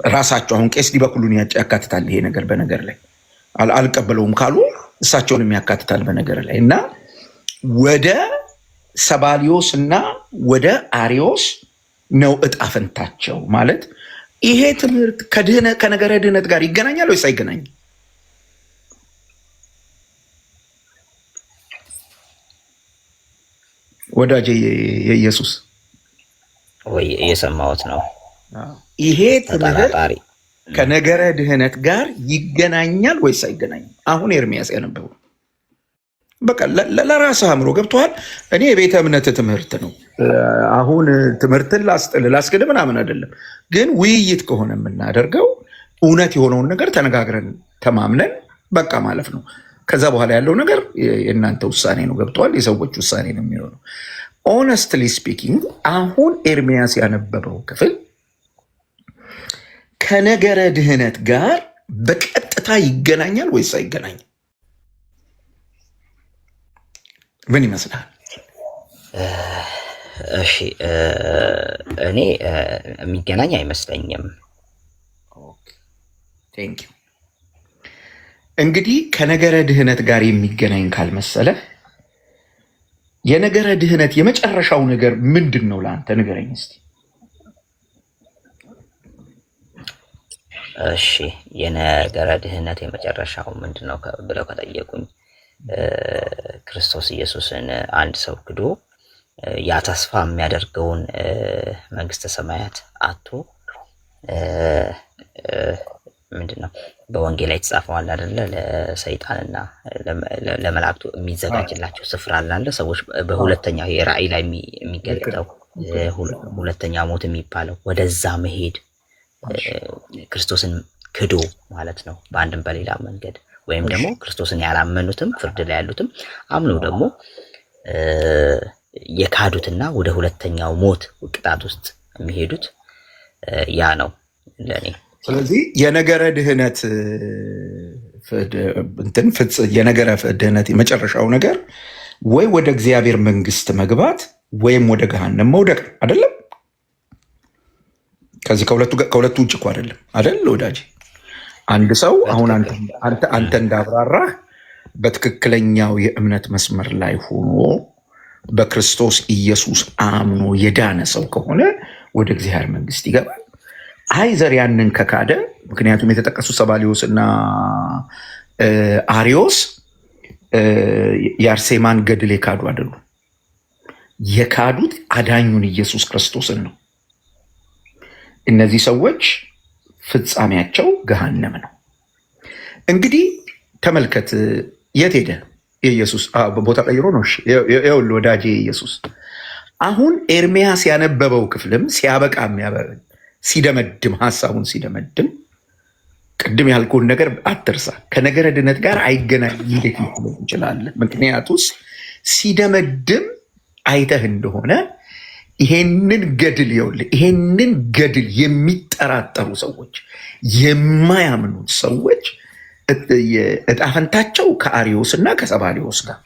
ራሳቸው አሁን ቄስ ዲበኩሉን ያካትታል ይሄ ነገር በነገር ላይ አልቀበለውም ካሉ እሳቸውንም ያካትታል በነገር ላይ እና ወደ ሰባሊዮስ እና ወደ አሪዮስ ነው ዕጣ ፈንታቸው ማለት ይሄ ትምህርት ከነገረ ድህነት ጋር ይገናኛል ወይስ አይገናኝም? ወዳጄ የኢየሱስ ወይ እየሰማሁት ነው። ይሄ ትምህርት ከነገረ ድህነት ጋር ይገናኛል ወይስ አይገናኝም? አሁን ኤርሚያስ ያነበበው በቃ ለራስህ አእምሮ ገብቶሃል። እኔ የቤተ እምነት ትምህርት ነው አሁን ትምህርትን ላስክድ ምናምን አይደለም፣ ግን ውይይት ከሆነ የምናደርገው እውነት የሆነውን ነገር ተነጋግረን ተማምነን በቃ ማለፍ ነው። ከዛ በኋላ ያለው ነገር የእናንተ ውሳኔ ነው። ገብቶሃል? የሰዎች ውሳኔ ነው የሚሆነው። ኦነስትሊ ስፒኪንግ አሁን ኤርሚያስ ያነበበው ክፍል ከነገረ ድህነት ጋር በቀጥታ ይገናኛል ወይስ አይገናኝም? ምን ይመስላል? እሺ እኔ የሚገናኝ አይመስለኝም። ቴንክ ዩ። እንግዲህ ከነገረ ድህነት ጋር የሚገናኝ ካልመሰለ የነገረ ድህነት የመጨረሻው ነገር ምንድን ነው ለአንተ? ንገረኝ እስኪ። እሺ የነገረ ድህነት የመጨረሻው ምንድን ነው ብለው ከጠየቁኝ ክርስቶስ ኢየሱስን አንድ ሰው ክዶ ያ ተስፋ የሚያደርገውን መንግስተ ሰማያት አቶ ምንድን ነው በወንጌል ላይ የተጻፈዋል አይደለ? ለሰይጣንና ለመላእክቱ የሚዘጋጅላቸው ስፍራ አለ። ሰዎች በሁለተኛው የራእይ ላይ የሚገለጠው ሁለተኛ ሞት የሚባለው ወደዛ መሄድ ክርስቶስን ክዶ ማለት ነው በአንድም በሌላ መንገድ። ወይም ደግሞ ክርስቶስን ያላመኑትም ፍርድ ላይ ያሉትም አምነው ደግሞ የካዱትና ወደ ሁለተኛው ሞት ቅጣት ውስጥ የሚሄዱት ያ ነው ለኔ። ስለዚህ የነገረ ድህነት የነገረ ድህነት የመጨረሻው ነገር ወይ ወደ እግዚአብሔር መንግስት መግባት ወይም ወደ ገሃነም መውደቅ አይደለም። ከዚህ ከሁለቱ ውጭ እኮ አይደለም አይደል ወዳጅ? አንድ ሰው አሁን አንተ እንዳብራራህ በትክክለኛው የእምነት መስመር ላይ ሆኖ በክርስቶስ ኢየሱስ አምኖ የዳነ ሰው ከሆነ ወደ እግዚአብሔር መንግስት ይገባል። አይዘር ያንን ከካደ፣ ምክንያቱም የተጠቀሱ ሰባሊዮስ እና አሪዮስ የአርሴማን ገድል የካዱ አይደሉም። የካዱት አዳኙን ኢየሱስ ክርስቶስን ነው። እነዚህ ሰዎች ፍጻሜያቸው ገሃነም ነው። እንግዲህ ተመልከት፣ የት ሄደ ኢየሱስ? ቦታ ቀይሮ ነው። ይኸውልህ ወዳጄ ኢየሱስ አሁን ኤርሚያስ ያነበበው ክፍልም ሲያበቃ ሲደመድም ሀሳቡን ሲደመድም ቅድም ያልኩህን ነገር አትርሳ። ከነገረ ድነት ጋር አይገናኝ እንዴት ልትለው እንችላለን? ምክንያቱስ ሲደመድም አይተህ እንደሆነ ይሄንን ገድል የሚጠራጠሩ ሰዎች፣ የማያምኑት ሰዎች እጣፈንታቸው ከአሪዮስ እና ከሰባሊዮስ ጋር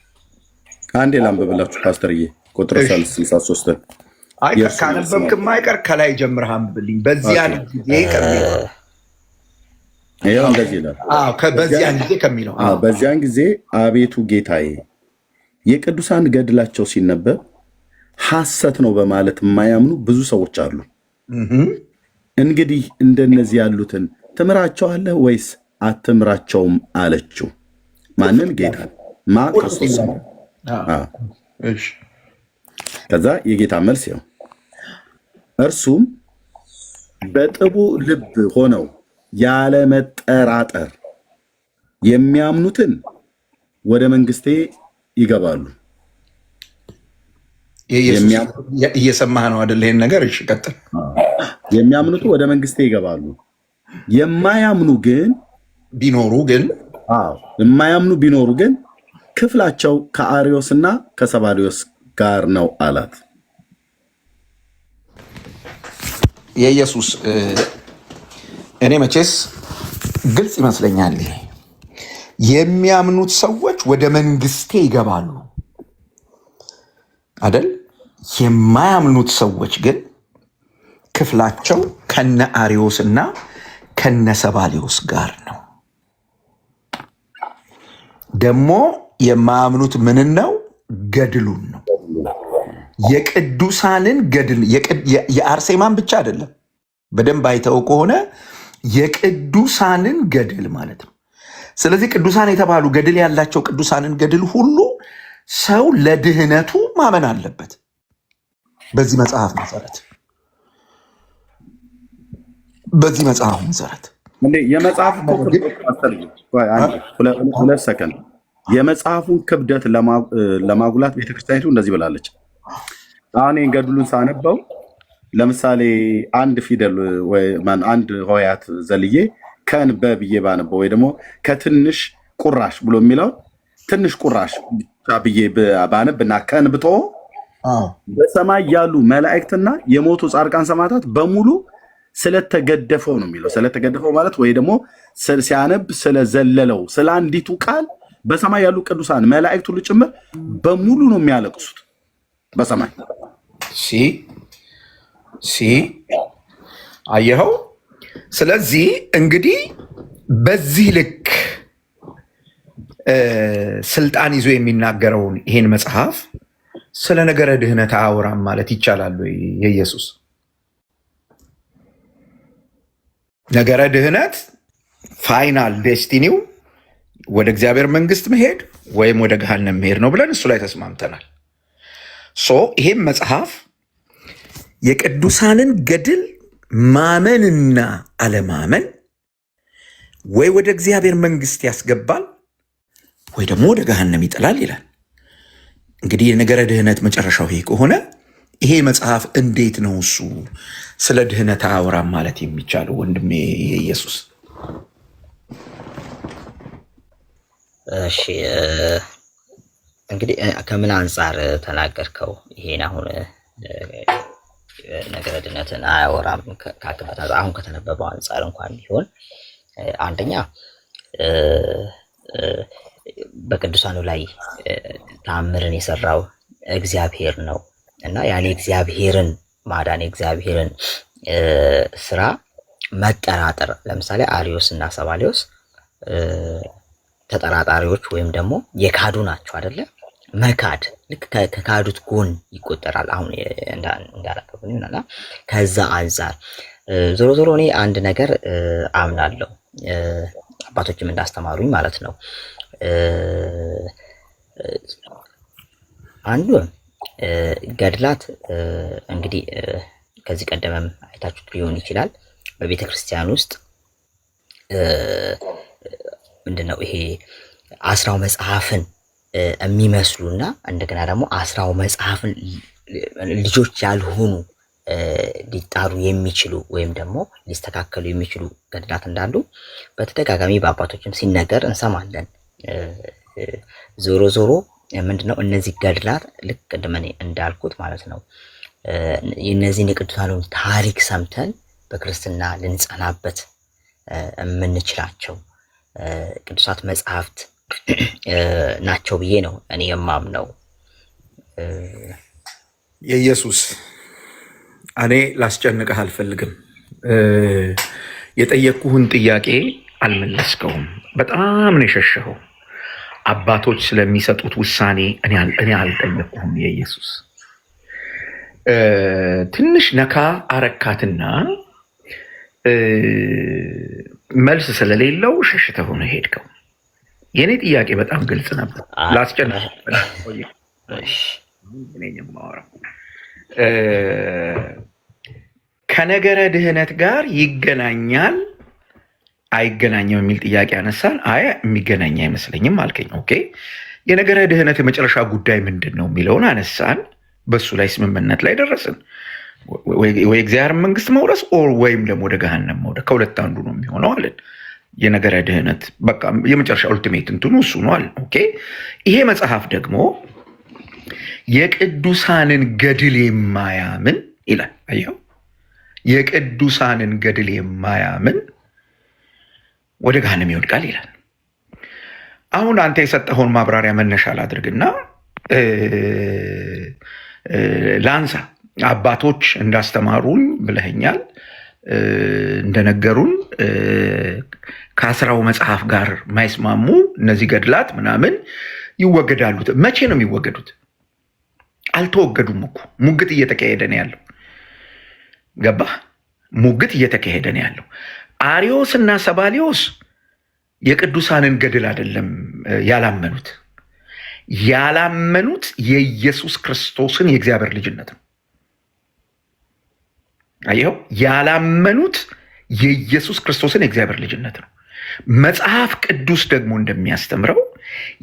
አንዴ ላንብብላችሁ ፓስተርዬ፣ ቁጥር 63 ካነበብክም አይቀር ከላይ ጀምረህ አንብብልኝ። በዚያን ጊዜ ከሚለው በዚያን ጊዜ አቤቱ ጌታዬ የቅዱሳን ገድላቸው ሲነበብ ሐሰት ነው በማለት የማያምኑ ብዙ ሰዎች አሉ። እንግዲህ እንደነዚህ ያሉትን ትምራቸዋለህ ወይስ አትምራቸውም አለችው። ማንን? ጌታ ክርስቶስ። ከዛ የጌታ መልስ ነው። እርሱም በጥቡ ልብ ሆነው ያለ መጠራጠር የሚያምኑትን ወደ መንግስቴ ይገባሉ። እየሰማህ ነው አይደል? ይሄን ነገር እሺ፣ ቀጥል። የሚያምኑት ወደ መንግስቴ ይገባሉ። የማያምኑ ቢኖሩ ግን ክፍላቸው ከአሪዮስና ከሰባሊዮስ ጋር ነው አላት። የኢየሱስ እኔ መቼስ ግልጽ ይመስለኛል። ይሄ የሚያምኑት ሰዎች ወደ መንግስቴ ይገባሉ አይደል? የማያምኑት ሰዎች ግን ክፍላቸው ከነ አሪዮስ እና ከነ ሰባሊዮስ ጋር ነው። ደግሞ የማያምኑት ምንን ነው? ገድሉን ነው። የቅዱሳንን ገድል የአርሴማን ብቻ አይደለም። በደንብ አይተው ከሆነ የቅዱሳንን ገድል ማለት ነው። ስለዚህ ቅዱሳን የተባሉ ገድል ያላቸው ቅዱሳንን ገድል ሁሉ ሰው ለድህነቱ ማመን አለበት። በዚህ መጽሐፍ መሰረት የመጽሐፉን ክብደት ለማጉላት ቤተክርስቲያኒቱ እንደዚህ ብላለች። አሁን ገድሉን ሳነበው ለምሳሌ አንድ ፊደል አንድ ሆያት ዘልዬ ከንበ ብዬ ባነበው ወይ ደግሞ ከትንሽ ቁራሽ ብሎ የሚለው ትንሽ ቁራሽ ብቻ ብዬ ባነብና ከንብቶ በሰማይ ያሉ መላእክትና የሞቱ ጻድቃን ሰማዕታት በሙሉ ስለተገደፈው ነው የሚለው። ስለተገደፈው ማለት ወይ ደግሞ ሲያነብ ስለዘለለው ስለ አንዲቱ ቃል በሰማይ ያሉ ቅዱሳን መላእክት ሁሉ ጭምር በሙሉ ነው የሚያለቅሱት በሰማይ። አየኸው? ስለዚህ እንግዲህ በዚህ ልክ ስልጣን ይዞ የሚናገረውን ይሄን መጽሐፍ ስለ ነገረ ድህነት አያወራም ማለት ይቻላል ወይ? የኢየሱስ ነገረ ድህነት ፋይናል ዴስቲኒው ወደ እግዚአብሔር መንግስት መሄድ ወይም ወደ ገሃነም መሄድ ነው ብለን እሱ ላይ ተስማምተናል። ይሄም መጽሐፍ የቅዱሳንን ገድል ማመንና አለማመን ወይ ወደ እግዚአብሔር መንግስት ያስገባል ወይ ደግሞ ወደ ገሃነም ይጥላል ይላል። እንግዲህ የነገረ ድህነት መጨረሻው ይሄ ከሆነ ይሄ መጽሐፍ እንዴት ነው እሱ ስለ ድህነት አያወራም ማለት የሚቻለው? ወንድሜ ኢየሱስ። እሺ እንግዲህ ከምን አንጻር ተናገርከው? ይሄን አሁን ነገረ ድህነትን አያወራም አሁን ከተነበበው አንጻር እንኳን ቢሆን አንደኛ በቅዱሳኑ ላይ ተአምርን የሰራው እግዚአብሔር ነው እና ያን እግዚአብሔርን ማዳን የእግዚአብሔርን ስራ መጠራጠር፣ ለምሳሌ አሪዮስ እና ሰባሊዮስ ተጠራጣሪዎች ወይም ደግሞ የካዱ ናቸው አይደለ? መካድ ልክ ከካዱት ጎን ይቆጠራል። አሁን እንዳላቀቡን ይሆናል። ከዛ አንጻር ዞሮ ዞሮ እኔ አንድ ነገር አምናለሁ፣ አባቶችም እንዳስተማሩኝ ማለት ነው። አንዱ ገድላት እንግዲህ ከዚህ ቀደምም አይታችሁት ሊሆን ይችላል። በቤተ ክርስቲያን ውስጥ ምንድነው ይሄ አስራው መጽሐፍን የሚመስሉና እንደገና ደግሞ አስራው መጽሐፍን ልጆች ያልሆኑ ሊጣሩ የሚችሉ ወይም ደግሞ ሊስተካከሉ የሚችሉ ገድላት እንዳሉ በተደጋጋሚ በአባቶችም ሲነገር እንሰማለን። ዞሮ ዞሮ ምንድነው እነዚህ ገድላት ልክ ቅድም እኔ እንዳልኩት ማለት ነው የእነዚህን የቅዱሳኑን ታሪክ ሰምተን በክርስትና ልንጸናበት የምንችላቸው ቅዱሳት መጽሐፍት ናቸው ብዬ ነው እኔ የማምነው። የኢየሱስ እኔ ላስጨንቅህ አልፈልግም። የጠየቅኩህን ጥያቄ አልመለስከውም። በጣም ነው የሸሸኸው። አባቶች ስለሚሰጡት ውሳኔ እኔ አልጠየቅኩህም። የኢየሱስ ትንሽ ነካ አረካትና መልስ ስለሌለው ሸሽተህ ሆነ ሄድከው። የእኔ ጥያቄ በጣም ግልጽ ነበር። ላስጨንቅህ ከነገረ ድህነት ጋር ይገናኛል አይገናኝም የሚል ጥያቄ አነሳን። አይ የሚገናኝ አይመስለኝም አልከኝ። ኦኬ የነገረ ድህነት የመጨረሻ ጉዳይ ምንድን ነው የሚለውን አነሳን። በሱ ላይ ስምምነት ላይ ደረስን። ወይ እግዚአብሔር መንግስት መውረስ ወይም ደግሞ ወደ ገሃነም መውደቅ፣ ከሁለት አንዱ ነው የሚሆነው አለን። የነገረ ድህነት በቃ የመጨረሻ ኡልቲሜት እንትኑ እሱ ነው አለን። ኦኬ ይሄ መጽሐፍ ደግሞ የቅዱሳንን ገድል የማያምን ይላል። አየው፣ የቅዱሳንን ገድል የማያምን ወደ ገሃነም ይወድቃል ይላል። አሁን አንተ የሰጠኸውን ማብራሪያ መነሻ ላድርግና ላንሳ። አባቶች እንዳስተማሩኝ ብለኸኛል፣ እንደነገሩን ከአስራው መጽሐፍ ጋር የማይስማሙ እነዚህ ገድላት ምናምን ይወገዳሉ። መቼ ነው የሚወገዱት? አልተወገዱም እኮ። ሙግት እየተካሄደ ነው ያለው። ገባህ? ሙግት እየተካሄደ ነው ያለው። አሪዮስ እና ሰባሊዮስ የቅዱሳንን ገድል አይደለም ያላመኑት የኢየሱስ ክርስቶስን የእግዚአብሔር ልጅነት ነው። አየኸው? ያላመኑት የኢየሱስ ክርስቶስን የእግዚአብሔር ልጅነት ነው። መጽሐፍ ቅዱስ ደግሞ እንደሚያስተምረው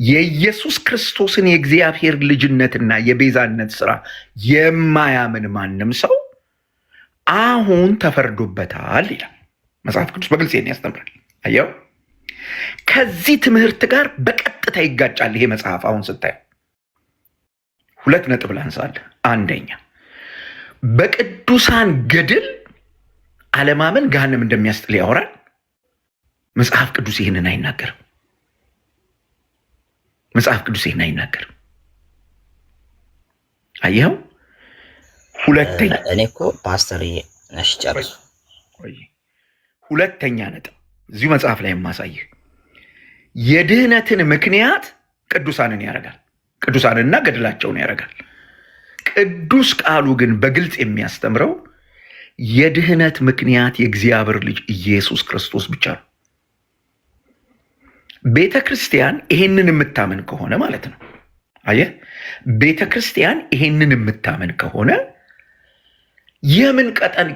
የኢየሱስ ክርስቶስን የእግዚአብሔር ልጅነትና የቤዛነት ስራ የማያምን ማንም ሰው አሁን ተፈርዶበታል ይላል መጽሐፍ ቅዱስ በግልጽ ያስተምራል። አየው፣ ከዚህ ትምህርት ጋር በቀጥታ ይጋጫል ይሄ መጽሐፍ። አሁን ስታየው ሁለት ነጥብ ላንሳለህ። አንደኛ፣ በቅዱሳን ገድል አለማመን ገሃነም እንደሚያስጥል ያወራል። መጽሐፍ ቅዱስ ይህንን አይናገርም። መጽሐፍ ቅዱስ ይህን አይናገርም። አየኸው? ሁለተኛ እኔ እኮ ፓስተር ነሽ ጨርሱ። ሁለተኛ ነጥብ እዚሁ መጽሐፍ ላይ የማሳይህ የድህነትን ምክንያት ቅዱሳንን ያደርጋል። ቅዱሳንና ገድላቸውን ያደርጋል። ቅዱስ ቃሉ ግን በግልጽ የሚያስተምረው የድህነት ምክንያት የእግዚአብሔር ልጅ ኢየሱስ ክርስቶስ ብቻ ነው። ቤተ ክርስቲያን ይሄንን የምታመን ከሆነ ማለት ነው። አየህ፣ ቤተ ክርስቲያን ይሄንን የምታመን ከሆነ የምን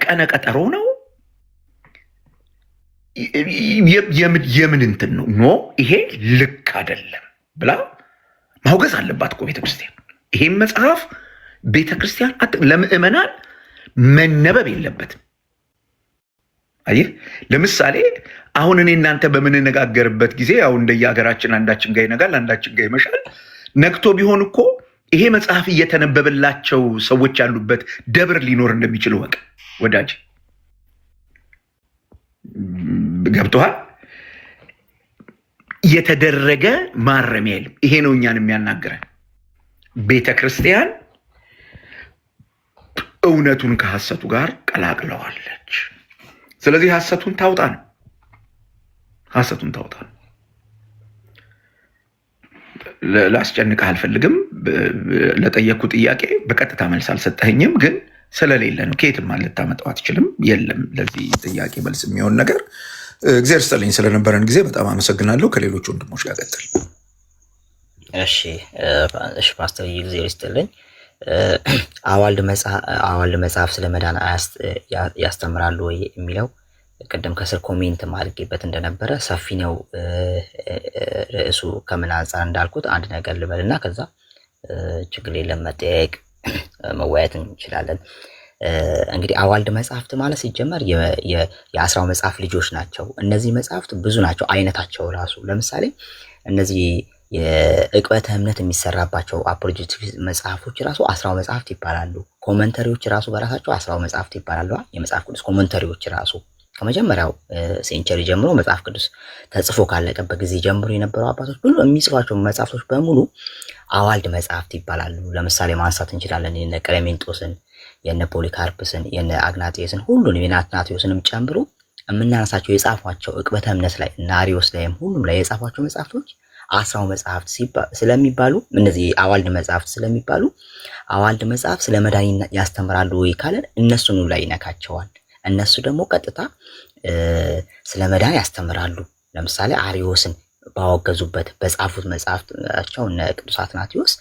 ቀነ ቀጠሮ ነው? የምን እንትን ነው? ኖ ይሄ ልክ አይደለም ብላ ማውገዝ አለባት እኮ ቤተ ክርስቲያን። ይሄን መጽሐፍ ቤተ ክርስቲያን ለምእመናን መነበብ የለበትም። አየህ፣ ለምሳሌ አሁን እኔ እናንተ በምንነጋገርበት ጊዜ ያው እንደየሀገራችን አንዳችን ጋር ይነጋል፣ አንዳችን ጋር ይመሻል። ነግቶ ቢሆን እኮ ይሄ መጽሐፍ እየተነበበላቸው ሰዎች ያሉበት ደብር ሊኖር እንደሚችል ወቅ ወዳጅ ገብቶሃል? የተደረገ ማረሚያ የለም። ይሄ ነው እኛን የሚያናግረን። ቤተ ክርስቲያን እውነቱን ከሐሰቱ ጋር ቀላቅለዋለች። ስለዚህ ሐሰቱን ታውጣ ነው። ሐሰቱን ታውጣ ነው። ላስጨንቅህ አልፈልግም። ለጠየቅኩ ጥያቄ በቀጥታ መልስ አልሰጠኸኝም፣ ግን ስለሌለ ነው። ከየትም ልታመጣው አትችልም። የለም ለዚህ ጥያቄ መልስ የሚሆን ነገር። እግዚአብሔር ይስጥልኝ ስለነበረን ጊዜ በጣም አመሰግናለሁ። ከሌሎች ወንድሞች ጋር ቀጥል። እሺ ፓስተር እግዚአብሔር ይስጥልኝ። አዋልድ መጽሐፍ ስለ መዳን ያስተምራሉ ወይ የሚለው ቅድም ከስር ኮሜንት ማድረግበት እንደነበረ ሰፊ ነው ርዕሱ። ከምን አንጻር እንዳልኩት አንድ ነገር ልበልና ከዛ ችግር የለም መጠየቅ መወያየት እንችላለን። እንግዲህ አዋልድ መጽሐፍት ማለት ሲጀመር የአስራው መጽሐፍ ልጆች ናቸው። እነዚህ መጽሐፍት ብዙ ናቸው አይነታቸው ራሱ። ለምሳሌ እነዚህ የዕቅበተ እምነት የሚሰራባቸው አፖሎጂቲክ መጽሐፎች ራሱ አስራው መጽሐፍት ይባላሉ። ኮመንተሪዎች ራሱ በራሳቸው አስራው መጽሐፍት ይባላሉ። የመጽሐፍ ቅዱስ ኮመንተሪዎች ራሱ ከመጀመሪያው ሴንቸሪ ጀምሮ መጽሐፍ ቅዱስ ተጽፎ ካለቀበት ጊዜ ጀምሮ የነበሩ አባቶች ሁሉ የሚጽፏቸው መጽሐፍቶች በሙሉ አዋልድ መጽሐፍት ይባላሉ። ለምሳሌ ማንሳት እንችላለን የነ ቀሌሜንጦስን፣ የነ ፖሊካርፕስን፣ የነ አግናጤስን ሁሉንም የነ አትናቴዎስንም ጨምሮ የምናነሳቸው የጻፏቸው ዕቅበተ እምነት ላይ እና አሪዮስ ላይም ሁሉም ላይ የጻፏቸው መጽሐፍቶች አስራው መጽሐፍት ስለሚባሉ እነዚህ አዋልድ መጽሐፍት ስለሚባሉ አዋልድ መጽሐፍ ስለ መዳን ያስተምራሉ ወይ ካለን እነሱን ላይ ይነካቸዋል። እነሱ ደግሞ ቀጥታ ስለ መዳን ያስተምራሉ። ለምሳሌ አሪዮስን ባወገዙበት በጻፉት መጽሐፍታቸው እነ ቅዱስ አትናቴዎስ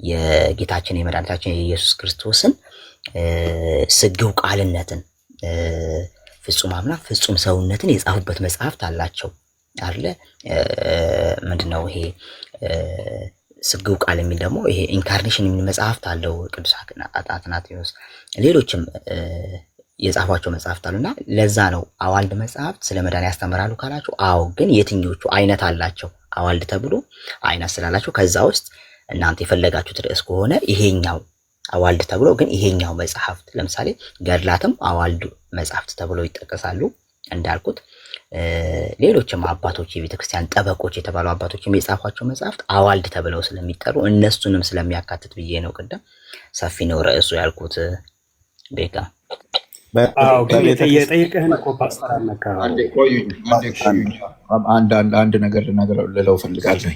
የጌታችን የመድኃኒታችን የኢየሱስ ክርስቶስን ስግው ቃልነትን ፍጹም አምላክ ፍጹም ሰውነትን የጻፉበት መጽሐፍት አላቸው አለ። ምንድነው ይሄ ስግው ቃል የሚል ደግሞ ይሄ ኢንካርኔሽን የሚል መጽሐፍት አለው ቅዱስ አትናቴዎስ። ሌሎችም የጻፏቸው መጽሐፍት አሉና ለዛ ነው አዋልድ መጽሐፍት ስለ መዳን ያስተምራሉ ካላችሁ፣ አዎ ግን የትኞቹ አይነት አላቸው? አዋልድ ተብሎ አይነት ስላላቸው ከዛ ውስጥ እናንተ የፈለጋችሁት ርዕስ ከሆነ ይሄኛው አዋልድ ተብሎ ግን ይሄኛው መጽሐፍት ለምሳሌ ገድላትም አዋልድ መጽሐፍት ተብሎ ይጠቀሳሉ። እንዳልኩት ሌሎችም አባቶች የቤተክርስቲያን ጠበቆች የተባሉ አባቶችም የጻፏቸው መጽሐፍት አዋልድ ተብለው ስለሚጠሩ እነሱንም ስለሚያካትት ብዬ ነው ቅድም ሰፊ ነው ርዕሱ ያልኩት። ቤካ የጠየቀህን እኮ ፓስተር አንድ ነገር ልለው ፈልጋለሁ።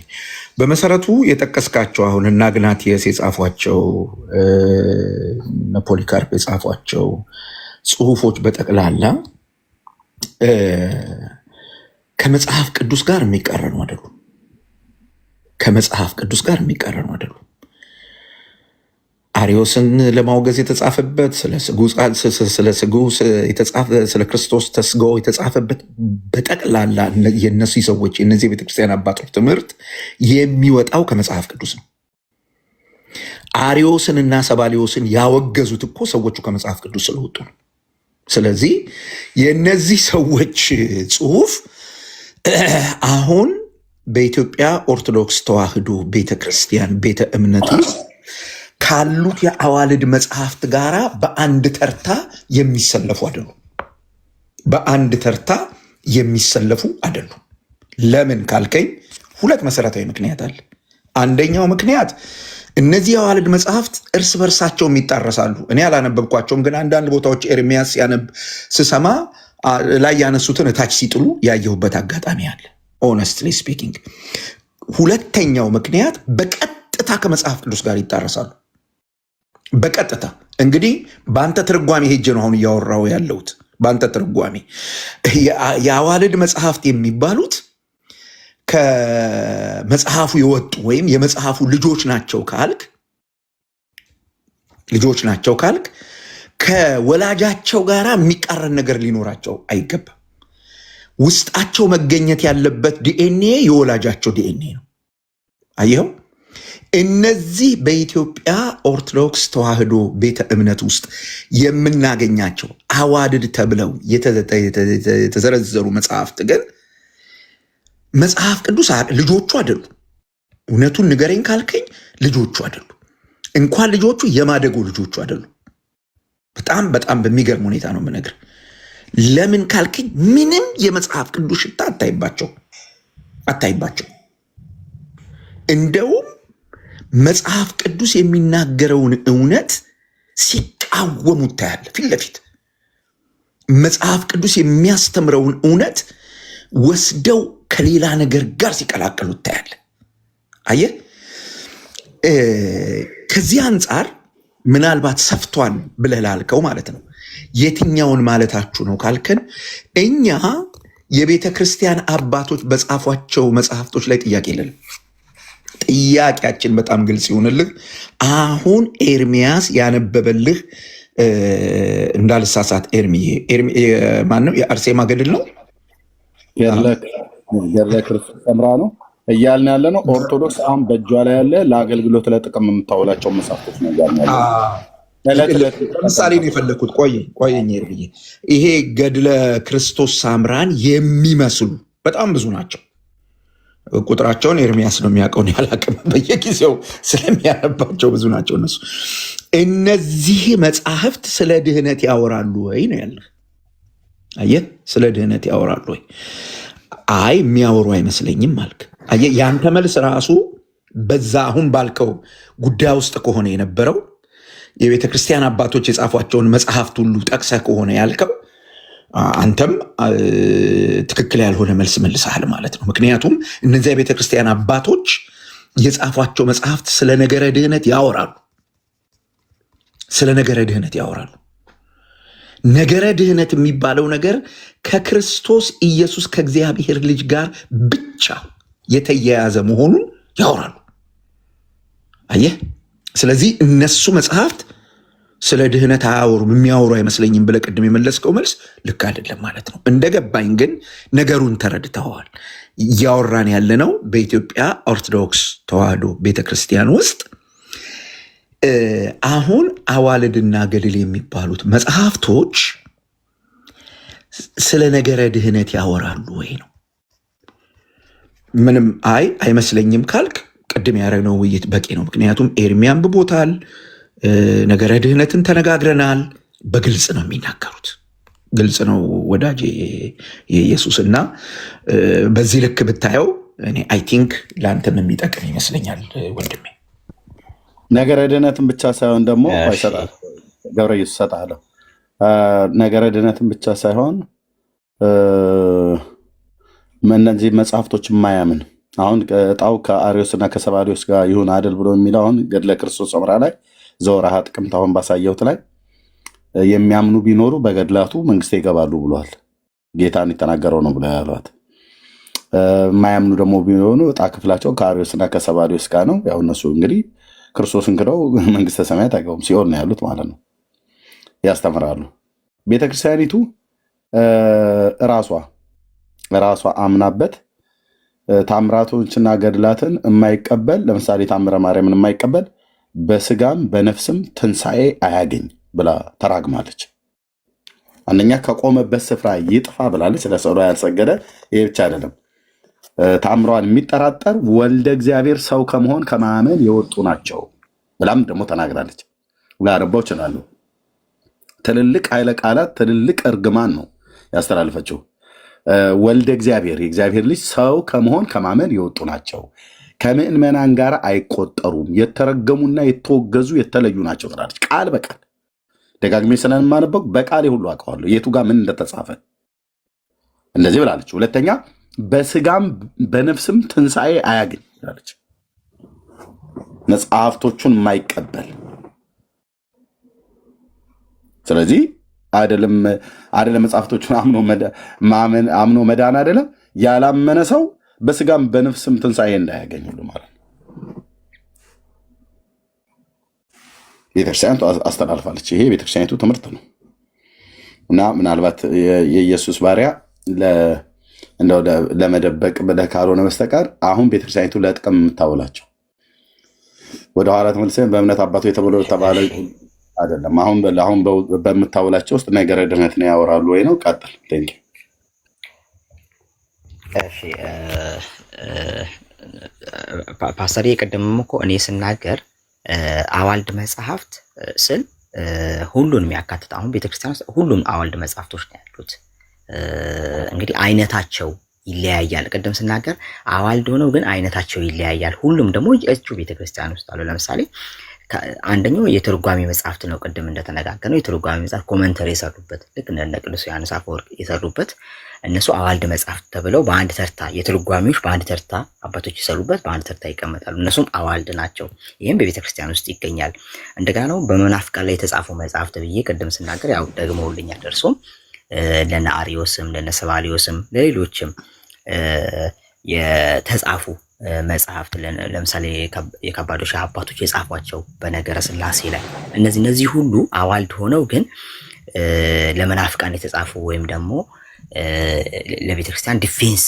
በመሰረቱ የጠቀስካቸው አሁን እና አግናጤስ የጻፏቸው ፖሊካርፕ የጻፏቸው ጽሁፎች በጠቅላላ ከመጽሐፍ ቅዱስ ጋር የሚቃረኑ አይደሉም። ከመጽሐፍ ቅዱስ ጋር የሚቃረኑ አይደሉም። አሪዮስን ለማውገዝ የተጻፈበት ስለ ስጉ የተጻፈ ስለ ክርስቶስ ተስጎ የተጻፈበት በጠቅላላ የነሱ ሰዎች የነዚህ ቤተክርስቲያን አባቶች ትምህርት የሚወጣው ከመጽሐፍ ቅዱስ ነው። አሪዮስን እና ሰባሊዮስን ያወገዙት እኮ ሰዎቹ ከመጽሐፍ ቅዱስ ስለወጡ ነው። ስለዚህ የነዚህ ሰዎች ጽሁፍ አሁን በኢትዮጵያ ኦርቶዶክስ ተዋሕዶ ቤተክርስቲያን ቤተ እምነት ካሉት የአዋልድ መጽሐፍት ጋራ በአንድ ተርታ የሚሰለፉ አይደሉም። በአንድ ተርታ የሚሰለፉ አይደሉም። ለምን ካልከኝ ሁለት መሰረታዊ ምክንያት አለ። አንደኛው ምክንያት እነዚህ የአዋልድ መጽሐፍት እርስ በርሳቸውም ይጣረሳሉ። እኔ አላነበብኳቸውም፣ ግን አንዳንድ ቦታዎች ኤርሚያስ ሲያነብ ስሰማ ላይ ያነሱትን እታች ሲጥሉ ያየሁበት አጋጣሚ አለ። ኦነስትሊ ስፒኪንግ። ሁለተኛው ምክንያት በቀጥታ ከመጽሐፍ ቅዱስ ጋር ይጣረሳሉ። በቀጥታ እንግዲህ በአንተ ትርጓሜ ሄጄ ነው አሁን እያወራው ያለሁት። በአንተ ትርጓሜ የአዋልድ መጽሐፍት የሚባሉት ከመጽሐፉ የወጡ ወይም የመጽሐፉ ልጆች ናቸው ካልክ ከወላጃቸው ጋር የሚቃረን ነገር ሊኖራቸው አይገባም። ውስጣቸው መገኘት ያለበት ዲኤንኤ የወላጃቸው ዲኤንኤ ነው። አየኸው? እነዚህ በኢትዮጵያ ኦርቶዶክስ ተዋሕዶ ቤተ እምነት ውስጥ የምናገኛቸው አዋልድ ተብለው የተዘረዘሩ መጽሐፍት ግን መጽሐፍ ቅዱስ ልጆቹ አይደሉ። እውነቱን ንገረኝ ካልከኝ ልጆቹ አይደሉ። እንኳን ልጆቹ የማደጎ ልጆቹ አይደሉ። በጣም በጣም በሚገርም ሁኔታ ነው የምነግር። ለምን ካልከኝ ምንም የመጽሐፍ ቅዱስ ሽታ አታይባቸው። እንደውም መጽሐፍ ቅዱስ የሚናገረውን እውነት ሲቃወሙ ታያለ። ፊት ለፊት መጽሐፍ ቅዱስ የሚያስተምረውን እውነት ወስደው ከሌላ ነገር ጋር ሲቀላቀሉ ታያለ። አየህ፣ ከዚህ አንጻር ምናልባት ሰፍቷል ብለህ ላልከው ማለት ነው። የትኛውን ማለታችሁ ነው ካልከን፣ እኛ የቤተ ክርስቲያን አባቶች በጻፏቸው መጽሐፍቶች ላይ ጥያቄ የለንም። ጥያቄያችን በጣም ግልጽ ይሆንልህ። አሁን ኤርሚያስ ያነበበልህ እንዳልሳሳት ማነው? የአርሴማ ገድል ነው። ገድለ ክርስቶስ ሰምራ ነው እያልን ያለ ነው። ኦርቶዶክስ አሁን በእጇ ላይ ያለ ለአገልግሎት ለጥቅም የምታውላቸው መጽሐፍቶች ነው እያልን ያለ። ለምሳሌ ነው የፈለግኩት። ቆየኝ ብዬ ይሄ ገድለ ክርስቶስ ሳምራን የሚመስሉ በጣም ብዙ ናቸው። ቁጥራቸውን ኤርሚያስ ነው የሚያውቀው፣ ያላቅም በየጊዜው ስለሚያነባቸው ብዙ ናቸው እነሱ። እነዚህ መጽሐፍት ስለ ድህነት ያወራሉ ወይ ነው ያለህ? አየህ፣ ስለ ድህነት ያወራሉ ወይ? አይ የሚያወሩ አይመስለኝም አልክ። አየህ፣ ያንተ መልስ ራሱ በዛ አሁን ባልከው ጉዳይ ውስጥ ከሆነ የነበረው የቤተ ክርስቲያን አባቶች የጻፏቸውን መጽሐፍት ሁሉ ጠቅሰህ ከሆነ ያልከው አንተም ትክክል ያልሆነ መልስ መልሰሃል ማለት ነው። ምክንያቱም እነዚያ የቤተ ክርስቲያን አባቶች የጻፏቸው መጽሐፍት ስለ ነገረ ድህነት ያወራሉ። ነገረ ድህነት የሚባለው ነገር ከክርስቶስ ኢየሱስ ከእግዚአብሔር ልጅ ጋር ብቻ የተያያዘ መሆኑን ያወራሉ። አየህ፣ ስለዚህ እነሱ መጽሐፍት ስለ ድህነት አያወሩም፣ የሚያወሩ አይመስለኝም ብለህ ቅድም የመለስከው መልስ ልክ አይደለም ማለት ነው። እንደገባኝ ግን ነገሩን ተረድተዋል። እያወራን ያለነው በኢትዮጵያ ኦርቶዶክስ ተዋሕዶ ቤተክርስቲያን ውስጥ አሁን አዋልድና ገድል የሚባሉት መጽሐፍቶች ስለ ነገረ ድህነት ያወራሉ ወይ ነው። ምንም አይመስለኝም ካልክ ቅድም ያደረግነው ውይይት በቂ ነው። ምክንያቱም ኤርሚ አንብቦታል። ነገረ ድህነትን ተነጋግረናል። በግልጽ ነው የሚናገሩት፣ ግልጽ ነው ወዳጅ የኢየሱስና በዚህ ልክ ብታየው እኔ አይ ቲንክ ለአንተም የሚጠቅም ይመስለኛል ወንድሜ። ነገረ ድህነትን ብቻ ሳይሆን ደግሞ ገብረ ኢየሱስ እሰጥሃለሁ። ነገረ ድህነትን ብቻ ሳይሆን እነዚህ መጽሐፍቶች የማያምን አሁን እጣው ከአርዮስና ከሰባሪዎስ ጋር ይሁን አደል ብሎ የሚለው አሁን ገድለ ክርስቶስ ሰምራ ላይ ዘወርሃ ጥቅምት አሁን ባሳየሁት ላይ የሚያምኑ ቢኖሩ በገድላቱ መንግስት ይገባሉ ብሏል። ጌታን የተናገረው ነው ብሎ ያሏት። የማያምኑ ደግሞ ቢሆኑ እጣ ክፍላቸው ከአርዮስና ከሰባሪዎስ ጋር ነው። ያው እነሱ እንግዲህ ክርስቶስን ክደው መንግስተ ሰማያት አይገቡም፣ ሲኦል ነው ያሉት ማለት ነው። ያስተምራሉ። ቤተክርስቲያኒቱ ራሷ አምናበት ታምራቶችና ገድላትን የማይቀበል ለምሳሌ ታምረ ማርያምን የማይቀበል በስጋም በነፍስም ትንሣኤ አያገኝ ብላ ተራግማለች። አንደኛ ከቆመበት ስፍራ ይጥፋ ብላለች። ለሰው ያልሰገደ ይሄ ብቻ አይደለም፣ ታምሯን የሚጠራጠር ወልደ እግዚአብሔር ሰው ከመሆን ከማመን የወጡ ናቸው ብላም ደግሞ ተናግራለች። ላረባው ይችላሉ። ትልልቅ ኃይለ ቃላት፣ ትልልቅ እርግማን ነው ያስተላልፈችው። ወልደ እግዚአብሔር የእግዚአብሔር ልጅ ሰው ከመሆን ከማመን የወጡ ናቸው። ከምዕመናን ጋር አይቆጠሩም። የተረገሙና የተወገዙ የተለዩ ናቸው ትላለች። ቃል በቃል ደጋግሜ ስለማነበው በቃሌ ሁሉ አውቀዋለሁ የቱ ጋር ምን እንደተጻፈ እንደዚህ ብላለች። ሁለተኛ በስጋም በነፍስም ትንሣኤ አያገኝ ትላለች። መጽሐፍቶቹን የማይቀበል ስለዚህ አይደለም መጽሐፍቶቹን አምኖ መዳን አይደለም ያላመነ ሰው በስጋም በነፍስም ትንሣኤ እንዳያገኝ ሁሉ ማለት ነው። ቤተክርስቲያኒቱ አስተላልፋለች። ይሄ ቤተክርስቲያኒቱ ትምህርት ነው እና ምናልባት የኢየሱስ ባሪያ እንደው ለመደበቅ ብለህ ካልሆነ በስተቀር አሁን ቤተክርስቲያኒቱ ለጥቅም የምታውላቸው ወደ ኋላ ተመልሰን በእምነት አባቱ የተባለ አይደለም። አሁን በምታውላቸው ውስጥ ነገረ ድህነትን ያወራሉ ወይ ነው። ቀጥል። ቴንክ እሺ ፓስተር የቀደምም እኮ እኔ ስናገር አዋልድ መጽሐፍት ስል ሁሉንም ያካትት። አሁን ቤተክርስቲያን ውስጥ ሁሉም አዋልድ መጽሐፍቶች ነው ያሉት። እንግዲህ አይነታቸው ይለያያል። ቅድም ስናገር አዋልድ ሆነው ግን አይነታቸው ይለያያል። ሁሉም ደግሞ እጁ ቤተክርስቲያን ውስጥ አሉ። ለምሳሌ አንደኛው የትርጓሜ መጽሐፍት ነው። ቅድም እንደተነጋገርነው የትርጓሜ መጽሐፍ ኮመንተሪ የሰሩበት ልክ እንደ ቅዱስ ዮሐንስ አፈወርቅ የሰሩበት እነሱ አዋልድ መጽሐፍት ተብለው በአንድ ተርታ የትርጓሜዎች በአንድ ተርታ አባቶች የሰሩበት በአንድ ተርታ ይቀመጣሉ። እነሱም አዋልድ ናቸው። ይህም በቤተክርስቲያን ውስጥ ይገኛል። እንደገና ነው በመናፍቃን ላይ የተጻፉ መጽሐፍት ብዬ ቅድም ስናገር ያው ደግመውልኛል ደርሶም ለነ አሪዮስም ለነ ሰባሊዮስም ለሌሎችም የተጻፉ መጽሐፍት ለምሳሌ የካባዶሻ አባቶች የጻፏቸው በነገረ ስላሴ ላይ እነዚህ ሁሉ አዋልድ ሆነው ግን ለመናፍቃን የተጻፉ ወይም ደግሞ ለቤተክርስቲያን ዲፌንስ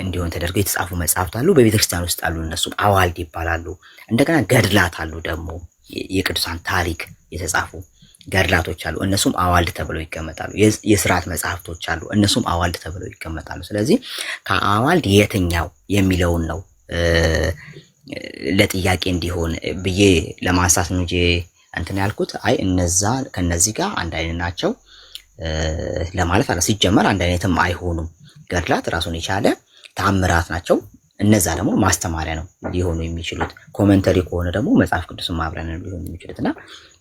እንዲሆን ተደርገው የተጻፉ መጽሐፍት አሉ። በቤተክርስቲያን ውስጥ አሉ። እነሱም አዋልድ ይባላሉ። እንደገና ገድላት አሉ። ደግሞ የቅዱሳን ታሪክ የተጻፉ ገድላቶች አሉ። እነሱም አዋልድ ተብለው ይቀመጣሉ። የስርዓት መጽሐፍቶች አሉ። እነሱም አዋልድ ተብለው ይቀመጣሉ። ስለዚህ ከአዋልድ የትኛው የሚለውን ነው ለጥያቄ እንዲሆን ብዬ ለማንሳት ነው እንጂ እንትን ያልኩት አይ እነዛ ከነዚህ ጋር አንድ አይነት ናቸው ለማለት አለ። ሲጀመር አንድ አይነትም አይሆኑም። ገድላት ራሱን የቻለ ተአምራት ናቸው። እነዛ ደግሞ ማስተማሪያ ነው ሊሆኑ የሚችሉት። ኮመንተሪ ከሆነ ደግሞ መጽሐፍ ቅዱስን ማብራሪያ ነው ሊሆኑ የሚችሉትና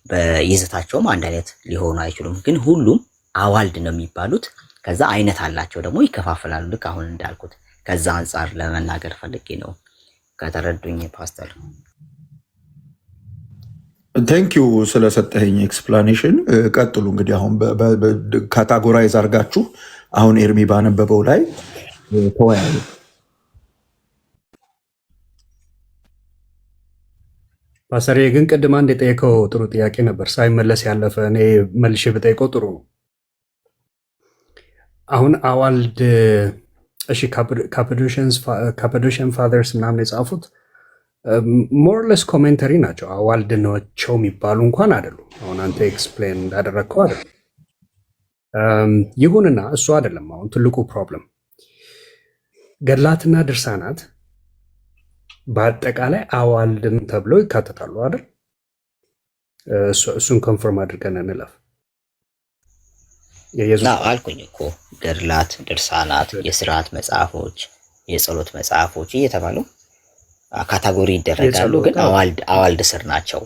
በይዘታቸውም አንድ አይነት ሊሆኑ አይችሉም። ግን ሁሉም አዋልድ ነው የሚባሉት። ከዛ አይነት አላቸው ደግሞ ይከፋፈላሉ። ልክ አሁን እንዳልኩት ከዛ አንጻር ለመናገር ፈልጌ ነው። ከተረዱኝ ፓስተር ቴንኪዩ ስለሰጠኸኝ ኤክስፕላኔሽን። ቀጥሉ እንግዲህ አሁን ካታጎራይዝ አድርጋችሁ አሁን ኤርሚ ባነበበው ላይ ተወያዩ። ፓስተር ግን ቅድም አንድ የጠየቀው ጥሩ ጥያቄ ነበር፣ ሳይመለስ ያለፈ። እኔ መልሼ ብጠይቀው ጥሩ ነው። አሁን አዋልድ እሺ ካፓዶሽን ፋዘርስ ምናምን የጻፉት ሞርለስ ኮሜንተሪ ናቸው። አዋልድ ናቸው የሚባሉ እንኳን አይደሉም። አሁን አንተ ኤክስፕሌን እንዳደረግከው አይደለም። ይሁንና እሱ አይደለም አሁን ትልቁ ፕሮብለም። ገድላትና ድርሳናት በአጠቃላይ አዋልድም ተብለው ይካተታሉ አይደል? እሱን ኮንፈርም አድርገን እንለፍ። አልኩኝ እኮ ገድላት፣ ድርሳናት፣ የስርዓት መጽሐፎች፣ የጸሎት መጽሐፎች እየተባሉ ካታጎሪ ይደረጋሉ። ግን አዋልድ ስር ናቸው።